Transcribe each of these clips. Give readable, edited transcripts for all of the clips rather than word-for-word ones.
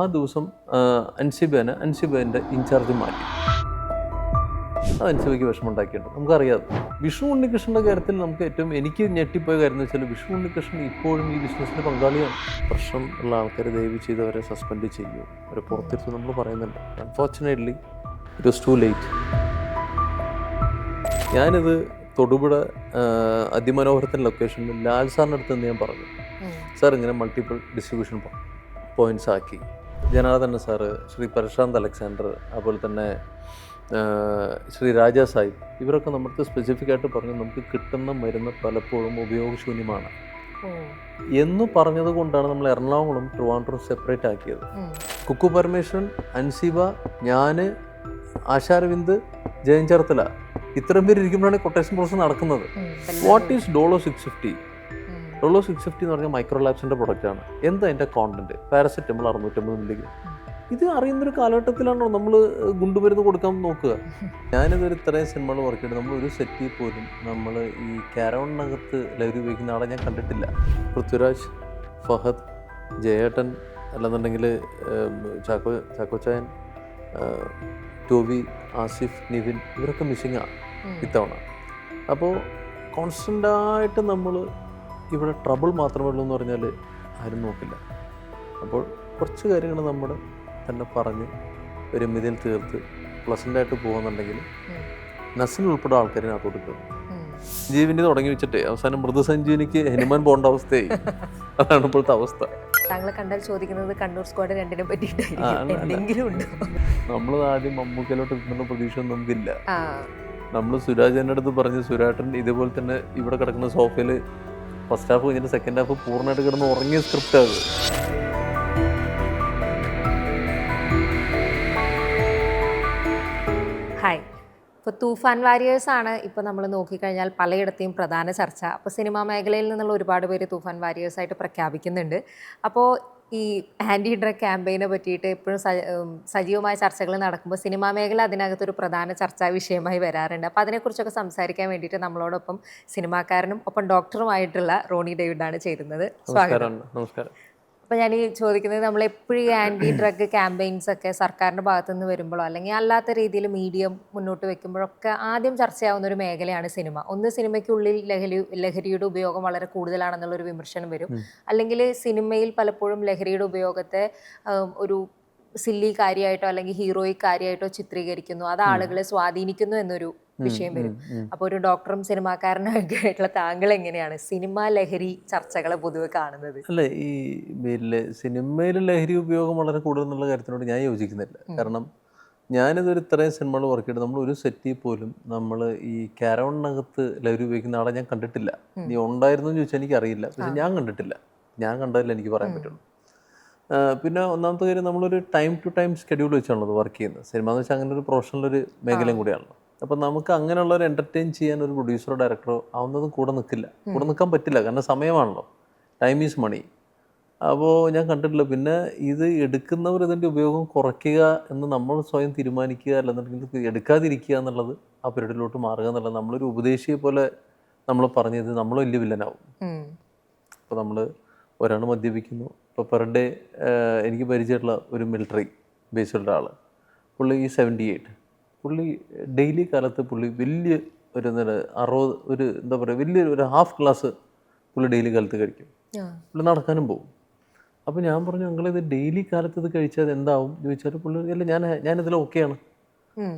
ആ ദിവസം അൻസിബേൻ്റെ ഇൻചാർജ് മാറ്റി. അത് അൻസിബയ്ക്ക് വിഷമമുണ്ടാക്കിയിട്ടുണ്ട്, നമുക്കറിയാം. വിഷ്ണു ഉണ്ണികൃഷ്ണൻ്റെ കാര്യത്തിൽ നമുക്ക് എനിക്ക് ഞെട്ടിപ്പോയ കാര്യം എന്ന് വെച്ചാൽ, വിഷ്ണു ഉണ്ണികൃഷ്ണൻ ഇപ്പോഴും ഈ ബിസിനസ്സിൻ്റെ പങ്കാളിയാണ്. പ്രശ്നം ഉള്ള ആൾക്കാർ ദയവ് ചെയ്ത് അവരെ സസ്പെൻഡ് ചെയ്യൂ, അവരെ പുറത്തിരുത്ത് നമ്മൾ പറയുന്നുണ്ട്. Unfortunately it was to late. ഞാനിത് തൊടുപുഴ അതിമനോഹരത്തിൻ്റെ ലൊക്കേഷനിൽ ലാൽ സാറിൻ്റെ അടുത്ത് നിന്ന് ഞാൻ പറഞ്ഞു, സാർ ഇങ്ങനെ മൾട്ടിപ്പിൾ ഡിസ്ട്രിബ്യൂഷൻ പോയിൻറ്റ്സ് ആക്കി. ജനാർദ്ദൻ സാറ്, ശ്രീ പ്രശാന്ത് അലക്സാണ്ടർ, അതുപോലെ തന്നെ ശ്രീ രാജാ സാഹിബ്, ഇവരൊക്കെ നമുക്ക് സ്പെസിഫിക് ആയിട്ട് പറഞ്ഞു നമുക്ക് കിട്ടുന്ന മരുന്ന് പലപ്പോഴും ഉപയോഗശൂന്യമാണ് എന്ന് പറഞ്ഞത് കൊണ്ടാണ് നമ്മൾ എറണാകുളം ട്രിവാൻഡ്രം സെപ്പറേറ്റ് ആക്കിയത്. കുക്കു പരമേശ്വരൻ, അൻസിബ, ഞാൻ, ആശാരവിന്ദ്, ജയൻ ചേർത്തല, ഇത്രയും പേര് ഇരിക്കുമ്പോഴാണ് കൊട്ടേഷൻ പ്രോസസ് നടക്കുന്നത്. What is Dolo 650? ഡോളോ 650 എന്ന് പറഞ്ഞാൽ മൈക്രോ ലാബ്സിൻ്റെ പ്രൊഡക്റ്റാണ്. എന്താ അതിൻ്റെ കോണ്ടന്റ്? Paracetamol 650 milligram. ഇത് അറിയുന്നൊരു കാലഘട്ടത്തിലാണോ നമ്മൾ ഗുണ്ടുമരുന്ന് കൊടുക്കാൻ നോക്കുക? ഞാനിതൊരു ഇത്രയും സിനിമകൾ വർക്ക് ചെയ്തിട്ട് നമ്മൾ ഒരു സെറ്റിൽ പോലും നമ്മൾ ഈ കാരവണിനകത്ത് ലഹരി ഉപയോഗിക്കുന്ന ആളെ ഞാൻ കണ്ടിട്ടില്ല. പൃഥ്വിരാജ്, ഫഹദ്, ജയേട്ടൻ, അല്ലെന്നുണ്ടെങ്കിൽ ചാക്കോച്ചായൻ, ടോവി, ആസിഫ്, നിവിൻ, ഇവരൊക്കെ മിസ്സിങ്ങാണ് ഇത്തവണ. അപ്പോൾ കോൺസ്റ്റൻ്റായിട്ട് നമ്മൾ ഇവിടെ ട്രബിൾ മാത്രമേ ഉള്ളൂ എന്ന് പറഞ്ഞാൽ ആരും നോക്കില്ല. അപ്പോൾ കുറച്ച് കാര്യങ്ങൾ നമ്മൾ തന്നെ പറഞ്ഞ് ഒരു മിതിൽ തീർത്ത് പ്ലസൻ്റായിട്ട് പോകുന്നുണ്ടെങ്കിൽ നസിന് ഉൾപ്പെടെ ആൾക്കാരിനകത്തോട്ട് കയറും. ജീവന് തുടങ്ങി വെച്ചിട്ട് അവസാനം മൃദുസഞ്ജീവിനിക്ക് ഹനുമാൻ പോകേണ്ട അവസ്ഥയായി. അതാണ് ഇപ്പോഴത്തെ അവസ്ഥ. താങ്കളെ കണ്ടാൽ ചോദിക്കുന്നത് കണ്ണൂർ സ്ക്വാഡ് 2 പറ്റിയിട്ടായിരിക്കും. നമ്മൾ ആദ്യം മമ്മൂക്കയിലോട്ട് എത്തുന്ന പ്രതീക്ഷ നമുക്കില്ല. നമ്മൾ സുരാജൻ്റെ അടുത്ത് പറഞ്ഞ്, സുരാട്ടൻ ഇതേപോലെ തന്നെ ഇവിടെ കിടക്കുന്ന സോഫയിൽ ഫസ്റ്റ് ഹാഫ് കഴിഞ്ഞിട്ട് സെക്കൻഡ് ഹാഫ് പൂർണ്ണമായിട്ട് കിടന്ന് ഉറങ്ങിയ സ്ക്രിപ്റ്റ് അത്. ഹായ്, ഇപ്പോൾ തൂഫാൻ വാരിയേഴ്സാണ് ഇപ്പോൾ നമ്മൾ നോക്കിക്കഴിഞ്ഞാൽ പലയിടത്തെയും പ്രധാന ചർച്ച. അപ്പോൾ സിനിമാ മേഖലയിൽ നിന്നുള്ള ഒരുപാട് പേര് തൂഫാൻ വാരിയേഴ്സായിട്ട് പ്രഖ്യാപിക്കുന്നുണ്ട്. അപ്പോൾ ഈ ആൻറ്റി ഡ്രഗ് ക്യാമ്പയിനെ പറ്റിയിട്ട് എപ്പോഴും സജീവമായ ചർച്ചകൾ നടക്കുമ്പോൾ സിനിമാ മേഖല അതിനകത്തൊരു പ്രധാന ചർച്ചാ വിഷയമായി വരാറുണ്ട്. അപ്പോൾ അതിനെക്കുറിച്ചൊക്കെ സംസാരിക്കാൻ വേണ്ടിയിട്ട് നമ്മളോടൊപ്പം സിനിമാക്കാരനും ഒപ്പം ഡോക്ടറുമായിട്ടുള്ള റോണി ഡേവിഡാണ് ചേരുന്നത്. സ്വാഗതം. നമസ്കാരം. അപ്പോൾ ഞാൻ ഈ ചോദിക്കുന്നത്, നമ്മളെപ്പോഴും ഈ ആൻറ്റി ഡ്രഗ് ക്യാമ്പയിൻസ് ഒക്കെ സർക്കാരിൻ്റെ ഭാഗത്തുനിന്ന് വരുമ്പോഴോ അല്ലെങ്കിൽ അല്ലാത്ത രീതിയിൽ മീഡിയം മുന്നോട്ട് വെക്കുമ്പോഴൊക്കെ ആദ്യം ചർച്ചയാവുന്ന ഒരു മേഖലയാണ് സിനിമ. ഒന്ന്, സിനിമയ്ക്കുള്ളിൽ ലഹരിയുടെ ഉപയോഗം വളരെ കൂടുതലാണെന്നുള്ളൊരു വിമർശനം വരും. അല്ലെങ്കിൽ സിനിമയിൽ പലപ്പോഴും ലഹരിയുടെ ഉപയോഗത്തെ ഒരു സില്ലി കാര്യമായിട്ടോ അല്ലെങ്കിൽ ഹീറോയിക് കാര്യമായിട്ടോ ചിത്രീകരിക്കുന്നു, അത് ആളുകളെ സ്വാധീനിക്കുന്നു എന്നൊരു വിഷയം വരും. അപ്പോൾ ഒരു ഡോക്ടറും സിനിമാക്കാരനൊക്കെ ആയിട്ടുള്ള താങ്കൾ എങ്ങനെയാണ് സിനിമ ലഹരി ചർച്ചകളെ പൊതുവെ കാണുന്നത്? അല്ല, ഈ സിനിമയിൽ ലഹരി ഉപയോഗം വളരെ കൂടുതൽ എന്നുള്ള കാര്യത്തിനോട് ഞാൻ യോജിക്കുന്നില്ല. കാരണം ഞാനിതൊരു ഇത്രയും സിനിമകൾ വർക്ക് ചെയ്തിട്ട് നമ്മൾ ഒരു സെറ്റിൽ പോലും നമ്മൾ ഈ കാരവണിനകത്ത് ലഹരി ഉപയോഗിക്കുന്ന ആളെ ഞാൻ കണ്ടിട്ടില്ല. നീ ഉണ്ടായിരുന്നു എന്ന് ചോദിച്ചാൽ എനിക്കറിയില്ല, പക്ഷെ ഞാൻ കണ്ടിട്ടില്ല. ഞാൻ കണ്ടതില്ല എനിക്ക് പറയാൻ പറ്റുള്ളൂ. പിന്നെ ഒന്നാമത്തെ കാര്യം, നമ്മളൊരു ടൈം ടു ടൈം ഷെഡ്യൂൾ വെച്ചാണല്ലോ വർക്ക് ചെയ്യുന്നത്. സിനിമ എന്ന് വെച്ചാൽ അങ്ങനെ ഒരു പ്രൊഫഷണൽ ഒരു മേഖലയും കൂടിയാണല്ലോ. അപ്പോൾ നമുക്ക് അങ്ങനെയുള്ള ഒരു എൻ്റർടൈൻ ചെയ്യാൻ ഒരു പ്രൊഡ്യൂസറോ ഡയറക്ടറോ ആവുന്നതും കൂടെ നിൽക്കാൻ പറ്റില്ല. കാരണം സമയമാണല്ലോ, ടൈം ഈസ് മണി. അപ്പോൾ ഞാൻ കണ്ടിട്ടില്ല. പിന്നെ ഇത് എടുക്കുന്നവർ ഇതിൻ്റെ ഉപയോഗം കുറയ്ക്കുക എന്ന് നമ്മൾ സ്വയം തീരുമാനിക്കുക, അല്ലെന്നുണ്ടെങ്കിൽ എടുക്കാതിരിക്കുക എന്നുള്ളത്, ആ പീരീഡിലോട്ട് മാറുക എന്നുള്ളത് നമ്മളൊരു ഉപദേശിയെ പോലെ നമ്മൾ പറഞ്ഞത് നമ്മൾ വലിയ വില്ലനാവും. അപ്പോൾ നമ്മൾ ഒരാൾ മദ്യപിക്കുന്നു, ഇപ്പോൾ പെർ ഡേ എനിക്ക് പരിചയമുള്ള ഒരു മിലിറ്ററി ബേസിലുള്ള ആൾ, പുള്ളി 78, പുള്ളി ഡെയിലി കാലത്ത് പുള്ളി വലിയ ഒരു എന്താ പറയുക, വലിയൊരു ഹാഫ് ഗ്ലാസ് പുള്ളി ഡെയിലി കാലത്ത് കഴിക്കും. പുള്ളി നടക്കാനും പോകും. അപ്പോൾ ഞാൻ പറഞ്ഞു, ഞങ്ങളിത് ഡെയിലി കാലത്ത് ഇത് കഴിച്ചാൽ എന്താവും ചോദിച്ചാൽ പുള്ളി അല്ല, ഞാനിതിൽ ഓക്കെയാണ്,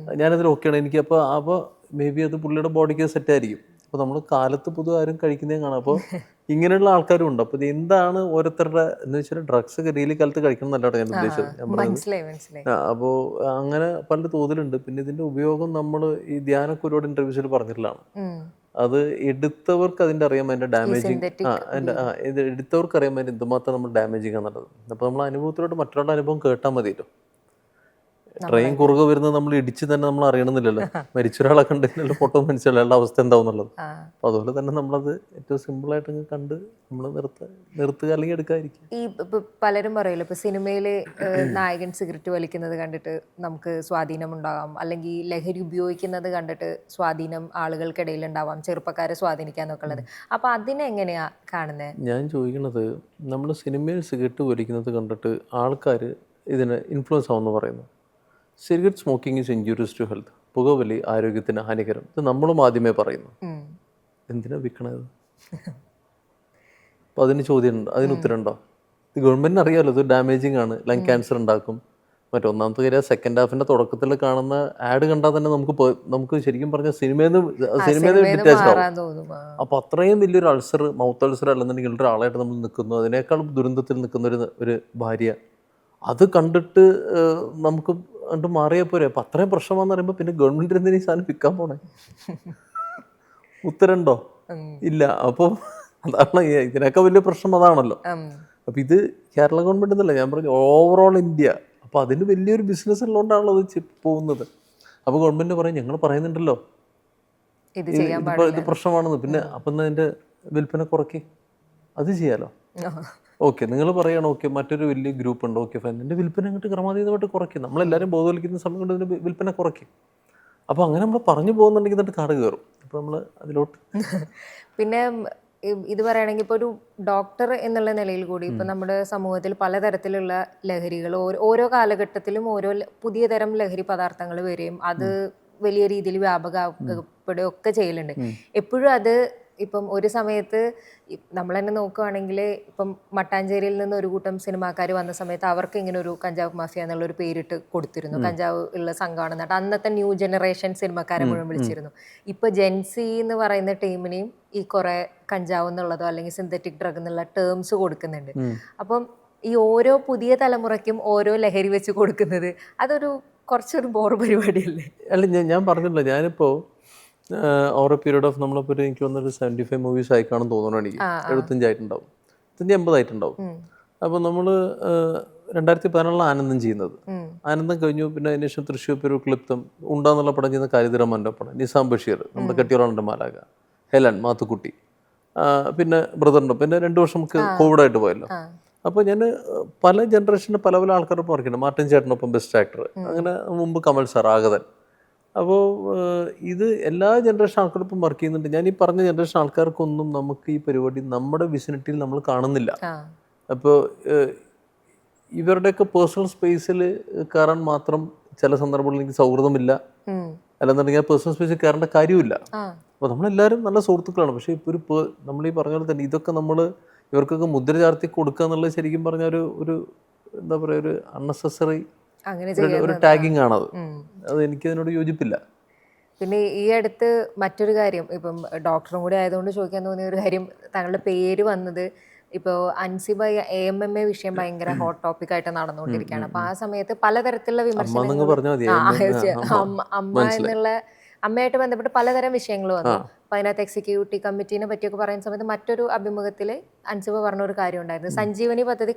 എനിക്ക്. അപ്പോൾ മേ ബി അത് പുള്ളിയുടെ ബോഡിക്ക് സെറ്റായിരിക്കും. അപ്പോൾ നമ്മൾ കാലത്ത് പൊതുവെ ആരും കഴിക്കുന്നതും കാണാം. അപ്പോൾ ഇങ്ങനെയുള്ള ആൾക്കാരും ഉണ്ട്. അപ്പോൾ ഇത് എന്താണ് ഓരോരുത്തരുടെ എന്ന് വെച്ചാൽ ഡ്രഗ്സ് ഡെയിലി കാലത്ത് കഴിക്കണം എന്നല്ലാട്ടോ ഞാൻ ഉദ്ദേശിച്ചത്. ഞാൻ പറഞ്ഞത് അപ്പോൾ അങ്ങനെ പല തോതിലുണ്ട്. പിന്നെ ഇതിൻ്റെ ഉപയോഗം നമ്മൾ ഈ ധ്യാനൊക്കെ ഒരുപാട് ഇൻ്റർവ്യൂസിൽ പറഞ്ഞിട്ടുള്ളതാണ്. അത് എടുത്തവർക്ക് അതിൻ്റെ അറിയാൻ അതിൻ്റെ ഡാമേജിങ് ഇത് എടുത്തവർക്ക് അറിയാൻ അതിൻ്റെ എന്തുമാത്രം നമ്മൾ ഡാമേജിങ് എന്നുള്ളത്. അപ്പോൾ നമ്മൾ അനുഭവത്തിലോട്ട് മറ്റൊരാളുടെ അനുഭവം കേട്ടാൽ മതിയല്ലോ. ട്രെയിൻ കുറുകെ വരുന്നത് നമ്മൾ ഇടിച്ച് തന്നെ നമ്മൾ അറിയണമെന്നില്ലല്ലോ. മരിച്ചൊരാളെ കണ്ടില്ലല്ലോ ഫോട്ടോ മനസ്സിലായി അയാളുടെ അവസ്ഥ എന്താവുന്നുള്ളത്. അപ്പോൾ അതുപോലെ തന്നെ നമ്മളത് ഏറ്റവും സിമ്പിളായിട്ട് കണ്ട് നമ്മൾ നിർത്തുക അല്ലെങ്കിൽ എടുക്കാതിരിക്കുക. ഈ പലരും പറയുമല്ലോ, ഇപ്പോൾ സിനിമയിൽ നായകൻ സിഗരറ്റ് വലിക്കുന്നത് കണ്ടിട്ട് നമുക്ക് സ്വാധീനം ഉണ്ടാകാം, അല്ലെങ്കിൽ ലഹരി ഉപയോഗിക്കുന്നത് കണ്ടിട്ട് സ്വാധീനം ആളുകൾക്കിടയിൽ ഉണ്ടാവാം, ചെറുപ്പക്കാരെ സ്വാധീനിക്കാന്നൊക്കെ ഉള്ളത്. അപ്പോൾ അതിനെങ്ങനെയാണ് കാണുന്നത്? ഞാൻ ചോദിക്കുന്നത്, നമ്മൾ സിനിമയിൽ സിഗരറ്റ് വലിക്കുന്നത് കണ്ടിട്ട് ആൾക്കാർ ഇതിന് ഇൻഫ്ലുവൻസ് ആവുമെന്ന് പറയുന്നു. Cigarette smoking is injurious to health. പുകവലി ആരോഗ്യത്തിന് ഹാനികരം. ഇത് നമ്മളും ആദ്യമേ പറയുന്നു. എന്തിനാ വിൽക്കണത്? അപ്പോൾ അതിന് ചോദ്യമുണ്ട്, അതിന് ഉത്തരമുണ്ടോ? ഇത് ഗവൺമെൻറ്റിന് അറിയാമല്ലോ ഇത് ഡാമേജിങ് ആണ്, ലങ് ക്യാൻസർ ഉണ്ടാക്കും. മറ്റൊന്നാമത്തെ കാര്യം സെക്കൻഡ് ഹാഫിൻ്റെ തുടക്കത്തിൽ കാണുന്ന ആഡ് കണ്ടാൽ തന്നെ നമുക്ക് ശരിക്കും പറഞ്ഞാൽ സിനിമയിൽ നിന്ന് ഡിറ്റാച്ച് ആവും. അപ്പോൾ അത്രയും വലിയൊരു അൾസർ, മൗത്ത് അൾസർ അല്ലെന്നുണ്ടെങ്കിൽ ഒരാളായിട്ട് നമ്മൾ നിൽക്കുന്നു, അതിനേക്കാൾ ദുരന്തത്തിൽ നിൽക്കുന്ന ഒരു ഭാര്യ, അത് കണ്ടിട്ട് നമുക്ക് കണ്ട് മാറിയാൽ പോരെ. അപ്പം അത്രയും പ്രശ്നമാണെന്ന് പറയുമ്പോൾ പിന്നെ ഗവൺമെൻറ് എന്തിനാ ഈ സാധനം വിൽക്കാൻ പോണേ? ഉത്തരമുണ്ടോ? ഇല്ല. അപ്പോൾ അതാണ് ഇതിനൊക്കെ വലിയ പ്രശ്നം അതാണല്ലോ. അപ്പം ഇത് കേരള ഗവൺമെൻറ് എന്നല്ല ഞാൻ പറഞ്ഞു, ഓവറോൾ ഇന്ത്യ. അപ്പോൾ അതിന് വലിയൊരു ബിസിനസ് ഉള്ളതുകൊണ്ടാണല്ലോ അത് പോകുന്നത്. അപ്പോൾ ഗവൺമെൻറ് പറയും ഞങ്ങൾ പറയുന്നുണ്ടല്ലോ ഇത് പ്രശ്നമാണെന്ന്, പിന്നെ അപ്പം അതിൻ്റെ വിൽപ്പന കുറയ്ക്ക്, അത് ചെയ്യാലോ. ഓക്കെ, നിങ്ങൾ പറയണം ഓക്കെ മറ്റൊരു വലിയ ഗ്രൂപ്പ് ഉണ്ട്, ഓക്കെ ഫൈൻ, എൻ്റെ വിൽപ്പന അങ്ങോട്ട് ക്രമാതീതമായിട്ട് കുറയ്ക്കും, നമ്മളെല്ലാവരും ബോധവൽക്കുന്ന സമയം കൊണ്ട് ഇതിൻ്റെ വിൽപ്പന കുറയ്ക്കും. അപ്പോൾ അങ്ങനെ നമ്മൾ പറഞ്ഞു പോകുന്നുണ്ടെങ്കിൽ എന്നിട്ട് കാട് കയറും. അപ്പോൾ നമ്മൾ അതിലോട്ട് പിന്നെ ഇത് പറയുകയാണെങ്കിൽ ഇപ്പോൾ ഒരു ഡോക്ടർ എന്നുള്ള നിലയിൽ കൂടി ഇപ്പം നമ്മുടെ സമൂഹത്തിൽ പലതരത്തിലുള്ള ലഹരികൾ ഓരോ കാലഘട്ടത്തിലും ഓരോ പുതിയ തരം ലഹരി പദാർത്ഥങ്ങൾ വരികയും അത് വലിയ രീതിയിൽ വ്യാപകപ്പെടുകയും ഒക്കെ ചെയ്യലുണ്ട്. എപ്പോഴും അത് ഇപ്പം ഒരു സമയത്ത് നമ്മൾ തന്നെ നോക്കുകയാണെങ്കിൽ ഇപ്പം മട്ടാഞ്ചേരിയിൽ നിന്ന് ഒരു കൂട്ടം സിനിമാക്കാർ വന്ന സമയത്ത് അവർക്ക് ഇങ്ങനെ ഒരു കഞ്ചാവ് മാഫിയ എന്നുള്ളൊരു പേരിട്ട് കൊടുത്തിരുന്നു. കഞ്ചാവ് ഉള്ള സംഘമാണ് എന്നിട്ട് അന്നത്തെ ന്യൂ ജനറേഷൻ സിനിമക്കാരെ മുഴുവൻ വിളിച്ചിരുന്നു. ഇപ്പോൾ ജെൻസി എന്ന് പറയുന്ന ടീമിനെയും ഈ കുറേ കഞ്ചാവ് എന്നുള്ളതോ അല്ലെങ്കിൽ സിന്തറ്റിക് ഡ്രഗ് എന്നുള്ള ടേംസ് കൊടുക്കുന്നുണ്ട്. അപ്പം ഈ ഓരോ പുതിയ തലമുറയ്ക്കും ഓരോ ലഹരി വെച്ച് കൊടുക്കുന്നത് അതൊരു കുറച്ചൊരു ബോർ പരിപാടിയല്ലേ? അല്ല, ഞാൻ പറഞ്ഞില്ല, ഞാനിപ്പോൾ ഓരോ പീരീഡ് ഓഫ് നമ്മളിപ്പോൾ എനിക്ക് വന്നൊരു 75 മൂവീസ് ആയിക്കാണെന്ന് തോന്നുന്നു. എനിക്ക് 75 ആയിട്ടുണ്ടാവും, 80 ആയിട്ടുണ്ടാവും. അപ്പോൾ നമ്മൾ 2014 ആനന്ദം ചെയ്യുന്നത്, ആനന്ദം കഴിഞ്ഞു. പിന്നെ അതിന് ശേഷം തൃശ്ശൂർ പേര് ക്ലിപ്തം ഉണ്ടാന്നുള്ള പടം ചെയ്യുന്ന കാരിദിറമ്മൻ്റെ പടം, നിസാം ബഷീർ, നമ്മുടെ കെട്ടിയോളാണ്ട് മാലാക, ഹെലൻ, മാത്തുക്കുട്ടി, പിന്നെ ബ്രദറിൻ്റെ, പിന്നെ 2 വർഷം നമുക്ക് കോവിഡായിട്ട് പോയല്ലോ. അപ്പോൾ ഞാൻ പല ജനറേഷൻ്റെ പല പല ആൾക്കാരൊപ്പം വർക്കുന്നുണ്ട്. മാർട്ടിൻ ചേട്ടനൊപ്പം ബെസ്റ്റ് ആക്ടർ, അങ്ങനെ മുമ്പ് കമൽ സാർ, ആഗതൻ. അപ്പോൾ ഇത് എല്ലാ ജനറേഷൻ ആൾക്കാരൊപ്പം വർക്ക് ചെയ്യുന്നുണ്ട്. ഞാൻ ഈ പറഞ്ഞ ജനറേഷൻ ആൾക്കാർക്കൊന്നും നമുക്ക് ഈ പരിപാടി നമ്മുടെ വിസിനിറ്റിയിൽ നമ്മൾ കാണുന്നില്ല. അപ്പോൾ ഇവരുടെയൊക്കെ പേഴ്സണൽ സ്പേസിൽ കയറാൻ മാത്രം ചില സന്ദർഭങ്ങളിൽ എനിക്ക് സൗഹൃദമില്ല, അല്ലെന്നുണ്ടെങ്കിൽ പേഴ്സണൽ സ്പേസിൽ കയറേണ്ട കാര്യമില്ല. അപ്പോൾ നമ്മളെല്ലാവരും നല്ല സുഹൃത്തുക്കളാണ്. പക്ഷേ ഇപ്പോൾ നമ്മൾ ഈ പറഞ്ഞ പോലെ തന്നെ ഇതൊക്കെ നമ്മൾ ഇവർക്കൊക്കെ മുദ്ര ചാർത്തി കൊടുക്കുക എന്നുള്ളത് ശരിക്കും പറഞ്ഞ ഒരു എന്താ പറയുക, ഒരു അൺനെസസറി ഒരു ടാഗിങ് ആണത്. അത് എനിക്കതിനോട് യോജിപ്പില്ല. പിന്നെ ഈ അടുത്ത് മറ്റൊരു കാര്യം, ഇപ്പം ഡോക്ടറും കൂടി ആയതുകൊണ്ട് ചോദിക്കാൻ തോന്നിയ ഒരു കാര്യം, താങ്കളുടെ പേര് വന്നത് ഇപ്പോൾ അൻസിബ AMMA വിഷയം ഭയങ്കര ഹോട്ട് ടോപ്പിക് ആയിട്ട് നടന്നുകൊണ്ടിരിക്കുകയാണ്. അപ്പോൾ ആ സമയത്ത് പലതരത്തിലുള്ള വിമർശനങ്ങൾ, അമ്മ എന്നുള്ള അമ്മയായിട്ട് ബന്ധപ്പെട്ട് പലതരം വിഷയങ്ങൾ വന്നു. അപ്പോൾ അതിനകത്ത് എക്സിക്യൂട്ടീവ് കമ്മിറ്റീനെ പറ്റിയൊക്കെ പറയുന്ന സമയത്ത് മറ്റൊരു അഭിമുഖത്തിൽ അൻസിബ പറഞ്ഞ ഒരു കാര്യം ഉണ്ടായിരുന്നു. സഞ്ജീവനി പദ്ധതി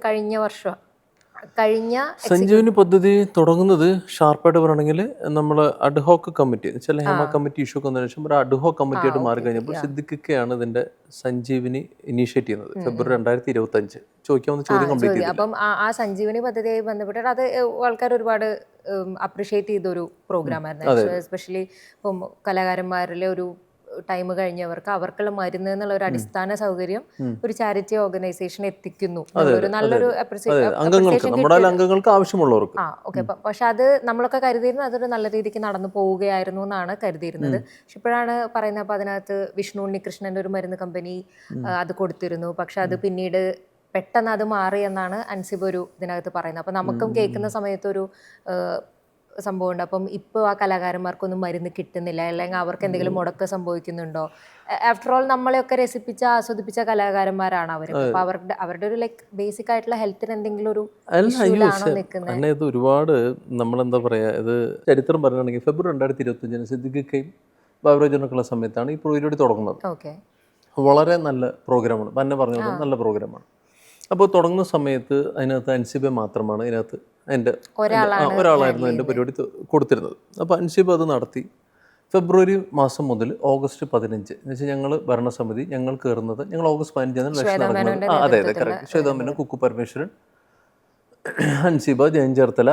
സഞ്ജീവനി പദ്ധതി തുടങ്ങുന്നത് ഷാർപ്പായിട്ട് പറയണമെങ്കിൽ നമ്മൾ അഡ്ഹോക്ക് കമ്മിറ്റി, ചില ഹേമ കമ്മിറ്റി ഇഷ്യൂ ഒക്കെ ശേഷം ഒരു അഡ്ഹോക്ക് കമ്മിറ്റി ആയിട്ട് മാറി കഴിഞ്ഞപ്പോൾ സിദ്ദിഖിക്കയാണ് ഇതിന്റെ സഞ്ജീവനി ഇനീഷ്യേറ്റ് ചെയ്യുന്നത്. ഫെബ്രുവരി 2025. ചോദിക്കാവുന്ന ചോദ്യം കംപ്ലീറ്റ് ചെയ്തു. അപ്പം ആ സഞ്ജീവനി പദ്ധതിയായി ബന്ധപ്പെട്ടിട്ട് അത് ആൾക്കാർ ഒരുപാട് അപ്രിഷിയേറ്റ് ചെയ്തൊരു പ്രോഗ്രാം ആയിരുന്നു. എസ്പെഷ്യലി ഇപ്പം കലാകാരന്മാരിലെ ഒരു ടൈം കഴിഞ്ഞവർക്ക് അവർക്കുള്ള മരുന്ന് എന്നുള്ള ഒരു അടിസ്ഥാന സൗകര്യം ഒരു ചാരിറ്റി ഓർഗനൈസേഷൻ എത്തിക്കുന്നു. നല്ലൊരു അംഗങ്ങൾക്ക് ആവശ്യമുള്ളവർക്ക്. ഓക്കെ. പക്ഷെ അത് നമ്മളൊക്കെ കരുതിയിരുന്നത് അതൊരു നല്ല രീതിക്ക് നടന്നു പോവുകയായിരുന്നു എന്നാണ് കരുതിയിരുന്നത്. പക്ഷെ ഇപ്പോഴാണ് പറയുന്നത്, അപ്പോൾ അതിനകത്ത് വിഷ്ണു ഉണ്ണികൃഷ്ണന്റെ ഒരു മരുന്ന് കമ്പനി അത് കൊടുത്തിരുന്നു. പക്ഷെ അത് പിന്നീട് പെട്ടെന്ന് അത് മാറി എന്നാണ് അൻസിബ ഒരു ഇതിനകത്ത് പറയുന്നത്. അപ്പം നമുക്കും കേൾക്കുന്ന സമയത്തൊരു സംഭവമുണ്ട്. അപ്പം ഇപ്പോൾ ആ കലാകാരന്മാർക്കൊന്നും മരുന്ന് കിട്ടുന്നില്ല, അല്ലെങ്കിൽ അവർക്ക് എന്തെങ്കിലും മുടക്കം സംഭവിക്കുന്നുണ്ടോ? ആഫ്റ്റർ ഓൾ നമ്മളെയൊക്കെ രസിപ്പിച്ച ആസ്വദിപ്പിച്ച കലാകാരന്മാരാണ് അവർ. അപ്പോൾ അവരുടെ ഒരു ബേസിക് ആയിട്ടുള്ള ഹെൽത്തിന് എന്തെങ്കിലും ഒരു ഇഷ്യൂലാണോ നിൽക്കുന്നത്? ഇത് ഒരുപാട് നമ്മളെന്താ പറയുക, ഇത് ചരിത്രം പറയുകയാണെങ്കിൽ ഫെബ്രുവരി 2025 സിദ്ദിഖിക്കയും ബാബുരാജനൊക്കെയുള്ള സമയത്താണ് ഈ പരിപാടി തുടങ്ങുന്നത്. ഓക്കെ. വളരെ നല്ല പ്രോഗ്രാമാണ്, തന്നെ പറഞ്ഞ നല്ല പ്രോഗ്രാമാണ്. അപ്പോൾ തുടങ്ങുന്ന സമയത്ത് അതിനകത്ത് അൻസിബ മാത്രമാണ് ഇതിനകത്ത് ഒരാളായിരുന്നു എൻ്റെ പരിപാടി കൊടുത്തിരുന്നത്. അപ്പോൾ അൻസിബ അത് നടത്തി. ഫെബ്രുവരി മാസം മുതൽ ഓഗസ്റ്റ് 15 എന്ന് വെച്ചാൽ ഞങ്ങൾ ഭരണസമിതി ഞങ്ങൾ കയറുന്നത്, ഞങ്ങൾ ഓഗസ്റ്റ് 15 ഇലക്ഷൻ നടക്കുന്നത്. അതെ കറക്റ്റ്. ശ്വേതാമേനോൻ, കുക്കു പരമേശ്വരൻ, അൻസിബ, ജയൻ ചേർത്തല,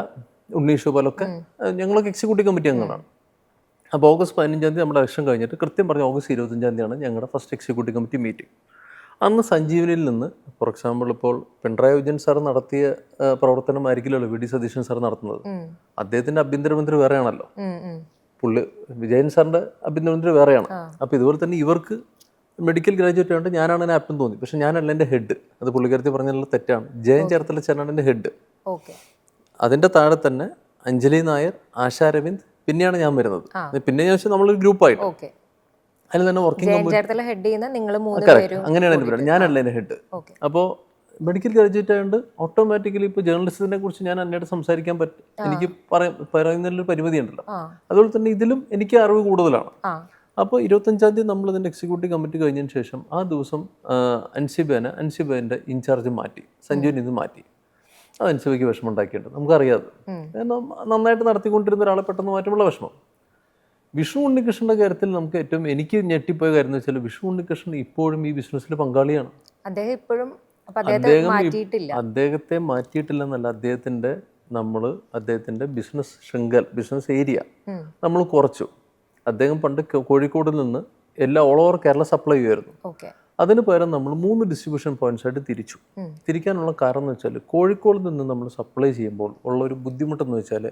ഉണ്ണീഷ് പോലൊക്കെ ഞങ്ങളൊക്കെ എക്സിക്യൂട്ടീവ് കമ്മിറ്റി അംഗങ്ങളാണ്. അപ്പോൾ ഓഗസ്റ്റ് 15 നമ്മുടെ ഇലക്ഷൻ കഴിഞ്ഞിട്ട് കൃത്യം പറഞ്ഞ ഓഗസ്റ്റ് 25 ഞങ്ങളുടെ ഫസ്റ്റ് എക്സിക്യൂട്ടീവ് കമ്മിറ്റി മീറ്റിംഗ്. അന്ന് സഞ്ജീവനിയിൽ നിന്ന് ഫോർ എക്സാമ്പിൾ ഇപ്പോൾ പിണറായി വിജയൻ സാർ നടത്തിയ പ്രവർത്തനമായിരിക്കില്ലല്ലോ വി ഡി സതീശൻ സാർ നടത്തുന്നത്. അദ്ദേഹത്തിൻ്റെ ആഭ്യന്തരമന്ത്രി വേറെയാണല്ലോ, വിജയൻ സാറിൻ്റെ ആഭ്യന്തരമന്ത്രി വേറെയാണ്. അപ്പോൾ ഇതുപോലെ തന്നെ ഇവർക്ക് മെഡിക്കൽ ഗ്രാജുവേറ്റ് ആയിട്ട് ഞാനാണ് എന്നെ ആപ്റ്റം തോന്നി. പക്ഷെ ഞാനല്ല എൻ്റെ ഹെഡ്, അത് പുള്ളിക്കാരത്തി പറഞ്ഞാലുള്ള തെറ്റാണ്. ജയൻ ചേർത്തലച്ചാനാണ് എൻ്റെ ഹെഡ്. അതിൻ്റെ താഴെ തന്നെ അഞ്ജലി നായർ, ആശാ രവിന്ദ്, പിന്നെയാണ് ഞാൻ വരുന്നത്. പിന്നെ ഞാൻ വെച്ചാൽ നമ്മളൊരു ഗ്രൂപ്പായിട്ട് അതിൽ തന്നെ വർക്കിംഗ് അങ്ങനെയാണ് എൻ്റെ പരിപാടി. ഞാനല്ല എൻ്റെ ഹെഡ്. അപ്പോൾ മെഡിക്കൽ ഗ്രാജുവേറ്റ് ആയതുകൊണ്ട് ഓട്ടോമാറ്റിക്കലി ഇപ്പോൾ ജേർണലിസത്തിനെ കുറിച്ച് ഞാൻ അന്നേരം സംസാരിക്കാൻ പറ്റും. എനിക്ക് പറയുന്നതിലൊരു പരിമിതി ഉണ്ടല്ലോ. അതുപോലെ തന്നെ ഇതിലും എനിക്ക് അറിവ് കൂടുതലാണ്. അപ്പോൾ 25-ാം തീയതി നമ്മൾ ഇതിൻ്റെ എക്സിക്യൂട്ടീവ് കമ്മിറ്റി കഴിഞ്ഞതിന് ശേഷം ആ ദിവസം അൻസിബേൻ്റെ ഇൻചാർജ് മാറ്റി, സഞ്ജുവിനെ ഇത് മാറ്റി. അത് അൻസിബയ്ക്ക് വിഷമം ഉണ്ടാക്കിയിട്ടുണ്ട്, നമുക്കറിയാതെ. നന്നായിട്ട് നടത്തിക്കൊണ്ടിരുന്ന ഒരാളെ പെട്ടെന്ന് മാറ്റുമുള്ള വിഷമം. വിഷ്ണു ഉണ്ണികൃഷ്ണൻ്റെ കാര്യത്തിൽ നമുക്ക് ഏറ്റവും എനിക്ക് ഞെട്ടിപ്പോയ കാര്യം എന്ന് വെച്ചാൽ വിഷ്ണു ഉണ്ണികൃഷ്ണൻ ഇപ്പോഴും ഈ ബിസിനസ്സിൽ പങ്കാളിയാണ്. അദ്ദേഹത്തെ മാറ്റിയിട്ടില്ലെന്നല്ല, അദ്ദേഹത്തിൻ്റെ ബിസിനസ് ശൃംഖല, ബിസിനസ് ഏരിയ നമ്മൾ കുറച്ചു. അദ്ദേഹം പണ്ട് കോഴിക്കോട് നിന്ന് ഓൾ ഓവർ കേരള സപ്ലൈ ചെയ്യുമായിരുന്നു. അതിന് പകരം നമ്മൾ 3 ഡിസ്ട്രിബ്യൂഷൻ പോയിന്റ്സ് ആയിട്ട് തിരിക്കാനുള്ള കാരണം എന്ന് വെച്ചാൽ കോഴിക്കോട് നിന്ന് നമ്മൾ സപ്ലൈ ചെയ്യുമ്പോൾ ഉള്ളൊരു ബുദ്ധിമുട്ടെന്ന് വെച്ചാൽ,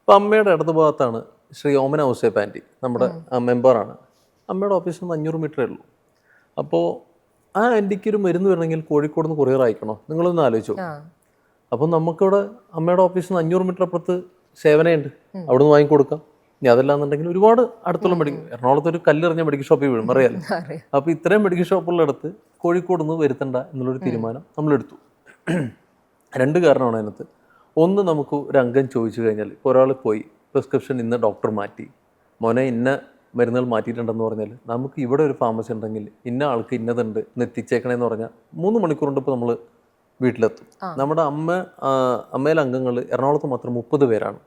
ഇപ്പോൾ അമ്മയുടെ ഇടത് ഭാഗത്താണ് ശ്രീ ഓമന ഔസേപ്പ് ആൻറ്റി, നമ്മുടെ മെമ്പറാണ്. അമ്മയുടെ ഓഫീസിൽ നിന്ന് 500 മീറ്ററേ ഉള്ളൂ. അപ്പോൾ ആ ആൻറ്റിക്ക് ഒരു മരുന്ന് വരണമെങ്കിൽ കോഴിക്കോട് നിന്ന് കൊറിയർ അയക്കണോ, നിങ്ങളൊന്ന് ആലോചിച്ചോ. അപ്പോൾ നമുക്കിവിടെ അമ്മയുടെ ഓഫീസിൽ നിന്ന് 500 മീറ്റർ അപ്പുറത്ത് സേവനയുണ്ട്, അവിടെ നിന്ന് വാങ്ങിക്കൊടുക്കാം. ഇനി അതല്ലാന്നുണ്ടെങ്കിൽ ഒരുപാട് അടുത്തുള്ള എറണാകുളത്ത് ഒരു കല്ലെറിഞ്ഞ മെഡിക്കൽ ഷോപ്പിൽ വീഴും, അറിയാലോ. അപ്പോൾ ഇത്രയും മെഡിക്കൽ ഷോപ്പുള്ളടത്ത് കോഴിക്കോട് നിന്ന് വരുത്തണ്ട എന്നുള്ളൊരു തീരുമാനം നമ്മളെടുത്തു. 2 കാരണമാണ് അതിനകത്ത്. ഒന്ന്, നമുക്ക് ഒരു അംഗം ചോദിച്ചു കഴിഞ്ഞാൽ, ഇപ്പോൾ ഒരാൾ പോയി പ്രിസ്ക്രിപ്ഷൻ ഇന്ന് ഡോക്ടർ മാറ്റി, മോനെ ഇന്ന മരുന്നുകൾ മാറ്റിയിട്ടുണ്ടെന്ന് പറഞ്ഞാൽ, നമുക്ക് ഇവിടെ ഒരു ഫാർമസി ഉണ്ടെങ്കിൽ ഇന്ന ആൾക്ക് ഇന്നതുണ്ട് ഇന്ന് എത്തിച്ചേക്കണേന്ന് പറഞ്ഞാൽ 3 മണിക്കൂർ കൊണ്ട് ഇപ്പോൾ നമ്മൾ വീട്ടിലെത്തും. നമ്മുടെ അമ്മയിലെ അംഗങ്ങൾ എറണാകുളത്ത് മാത്രം 30 പേരാണ്.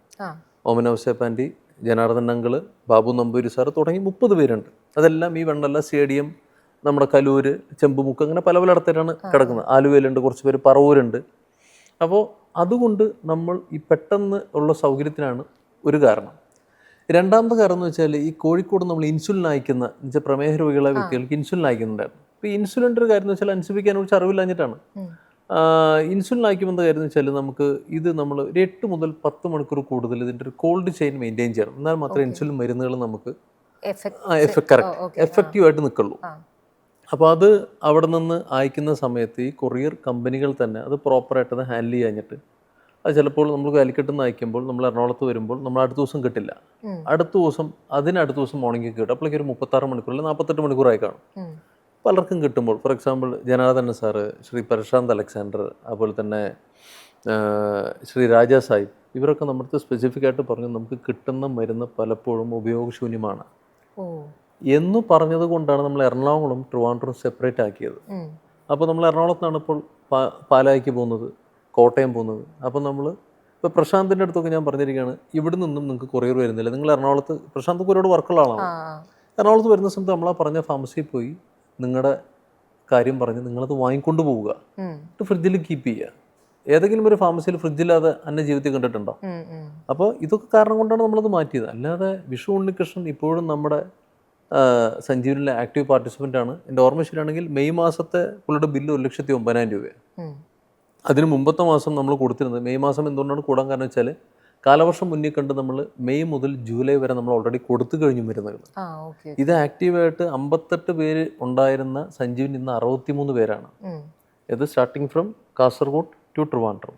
Omana Ouseph aunty, Janardhan uncle, Babu Namboori sir തുടങ്ങി 30 പേരുണ്ട്. അതെല്ലാം ഈ വെണ്ണല സ്റ്റേഡിയം, നമ്മുടെ കലൂര്, ചെമ്പുമുക്ക്, അങ്ങനെ പല പലയിടത്തേക്കാണ് കിടക്കുന്നത്. ആലുവയിലുണ്ട്, കുറച്ച് പേര് പറവൂരുണ്ട്. അപ്പോൾ അതുകൊണ്ട് നമ്മൾ ഈ പെട്ടെന്ന് ഉള്ള സൗകര്യത്തിനാണ് ഒരു കാരണം. 2ാമത്തെ കാരണം എന്ന് വെച്ചാൽ, ഈ കോഴിക്കോട് നമ്മൾ ഇൻസുലിൻ അയക്കുന്ന എന്നുവെച്ചാൽ പ്രമേഹ രോഗികളെ വ്യക്തികൾക്ക് ഇൻസുലിൻ അയക്കുന്നുണ്ടായിരുന്നു. ഇപ്പോൾ ഇൻസുലിൻ്റെ ഒരു കാര്യം എന്ന് വെച്ചാൽ അനുസരിക്കാൻ കുറിച്ച് അറിവില്ലാഞ്ഞിട്ടാണ്. ഇൻസുലിൻ അയക്കുമെന്ന കാര്യം എന്ന് വെച്ചാൽ, നമുക്ക് ഇത് നമ്മൾ ഒരു 8 മുതൽ 10 മണിക്കൂർ കൂടുതൽ ഇതിൻ്റെ ഒരു കോൾഡ് ചെയിൻ മെയിൻറ്റെയിൻ ചെയ്യണം. എന്നാൽ മാത്രമേ ഇൻസുലിൻ മരുന്നുകൾ നമുക്ക് എഫക്റ്റീവായിട്ട് നിൽക്കുള്ളൂ. അപ്പോൾ അത് അവിടെ നിന്ന് അയക്കുന്ന സമയത്ത് ഈ കൊറിയർ കമ്പനികൾ തന്നെ അത് പ്രോപ്പറായിട്ട് അത് ഹാൻഡിൽ ചെയ്യാഞ്ഞിട്ട്, അത് ചിലപ്പോൾ നമ്മൾ കാലിക്കട്ട് നിന്ന് അയക്കുമ്പോൾ നമ്മൾ എറണാകുളത്ത് വരുമ്പോൾ നമ്മൾ അടുത്ത ദിവസം കിട്ടില്ല. അടുത്ത ദിവസം മോർണിംഗ് കിട്ടും. അപ്പോഴേക്ക് ഒരു 36 മണിക്കൂർ അല്ലെങ്കിൽ 48 മണിക്കൂറായി കാണും. പലർക്കും കിട്ടുമ്പോൾ, for example Janardhan sir, Shri Prashant Alexander, അതുപോലെ തന്നെ ശ്രീ രാജാ സാഹിബ്, ഇവരൊക്കെ നമ്മുടെ സ്പെസിഫിക് ആയിട്ട് പറഞ്ഞു നമുക്ക് കിട്ടുന്ന മരുന്ന് പലപ്പോഴും ഉപയോഗശൂന്യമാണ് എന്ന് പറഞ്ഞത് കൊണ്ടാണ് നമ്മൾ എറണാകുളം ട്രിവാൻഡ്രം സെപ്പറേറ്റ് ആക്കിയത്. അപ്പോൾ നമ്മൾ എറണാകുളത്ത് നിന്നാണ് ഇപ്പോൾ പാലായിക്ക് പോകുന്നത്, കോട്ടയം പോകുന്നത്. അപ്പോൾ ഇപ്പോൾ പ്രശാന്തിൻ്റെ അടുത്തൊക്കെ ഞാൻ പറഞ്ഞിരിക്കുകയാണ്, ഇവിടെ നിന്നും നിങ്ങൾക്ക് കൊറിയർ വരുന്നില്ല, നിങ്ങൾ എറണാകുളത്ത്, പ്രശാന്ത് ഒരുപാട് വർക്കുള്ള ആളാണ്, എറണാകുളത്ത് വരുന്ന സമയത്ത് നമ്മളാ പറഞ്ഞ ഫാർമസിയിൽ പോയി നിങ്ങളുടെ കാര്യം പറഞ്ഞ് നിങ്ങളത് വാങ്ങിക്കൊണ്ട് പോവുക, ഫ്രിഡ്ജിൽ കീപ്പ് ചെയ്യുക. ഏതെങ്കിലും ഒരു ഫാർമസിയിൽ ഫ്രിഡ്ജില്ലാതെ അന്ന ജീവിതത്തിൽ കണ്ടിട്ടുണ്ടോ? അപ്പോൾ ഇതൊക്കെ കാരണം കൊണ്ടാണ് നമ്മളത് മാറ്റിയത്. അല്ലാതെ വിഷ്ണു ഉണ്ണികൃഷ്ണൻ ഇപ്പോഴും നമ്മുടെ സഞ്ജീവനിലെ ആക്റ്റീവ് പാർട്ടിസിപ്പൻ്റ് ആണ്. എൻ്റെ ഓർമ്മ ശരിയാണെങ്കിൽ മെയ് മാസത്തെ പുള്ളിയുടെ ബില്ല് 1,09,000 രൂപയാണ്. അതിന് മുമ്പത്തെ മാസം നമ്മൾ കൊടുത്തിരുന്നത്, മെയ് മാസം എന്തുകൊണ്ടാണ് കൂടാൻ കാരണം വെച്ചാൽ, കാലവർഷം മുന്നിൽ കണ്ട് നമ്മൾ മെയ് മുതൽ ജൂലൈ വരെ നമ്മൾ ഓൾറെഡി കൊടുത്തു കഴിഞ്ഞു മരുന്നുകൾ. ഇത് ആക്റ്റീവായിട്ട് 58 പേര് ഉണ്ടായിരുന്ന സഞ്ജീവൻ ഇന്ന് 63 പേരാണ്. ഇത് starting from Kasaragod to Trivandrum.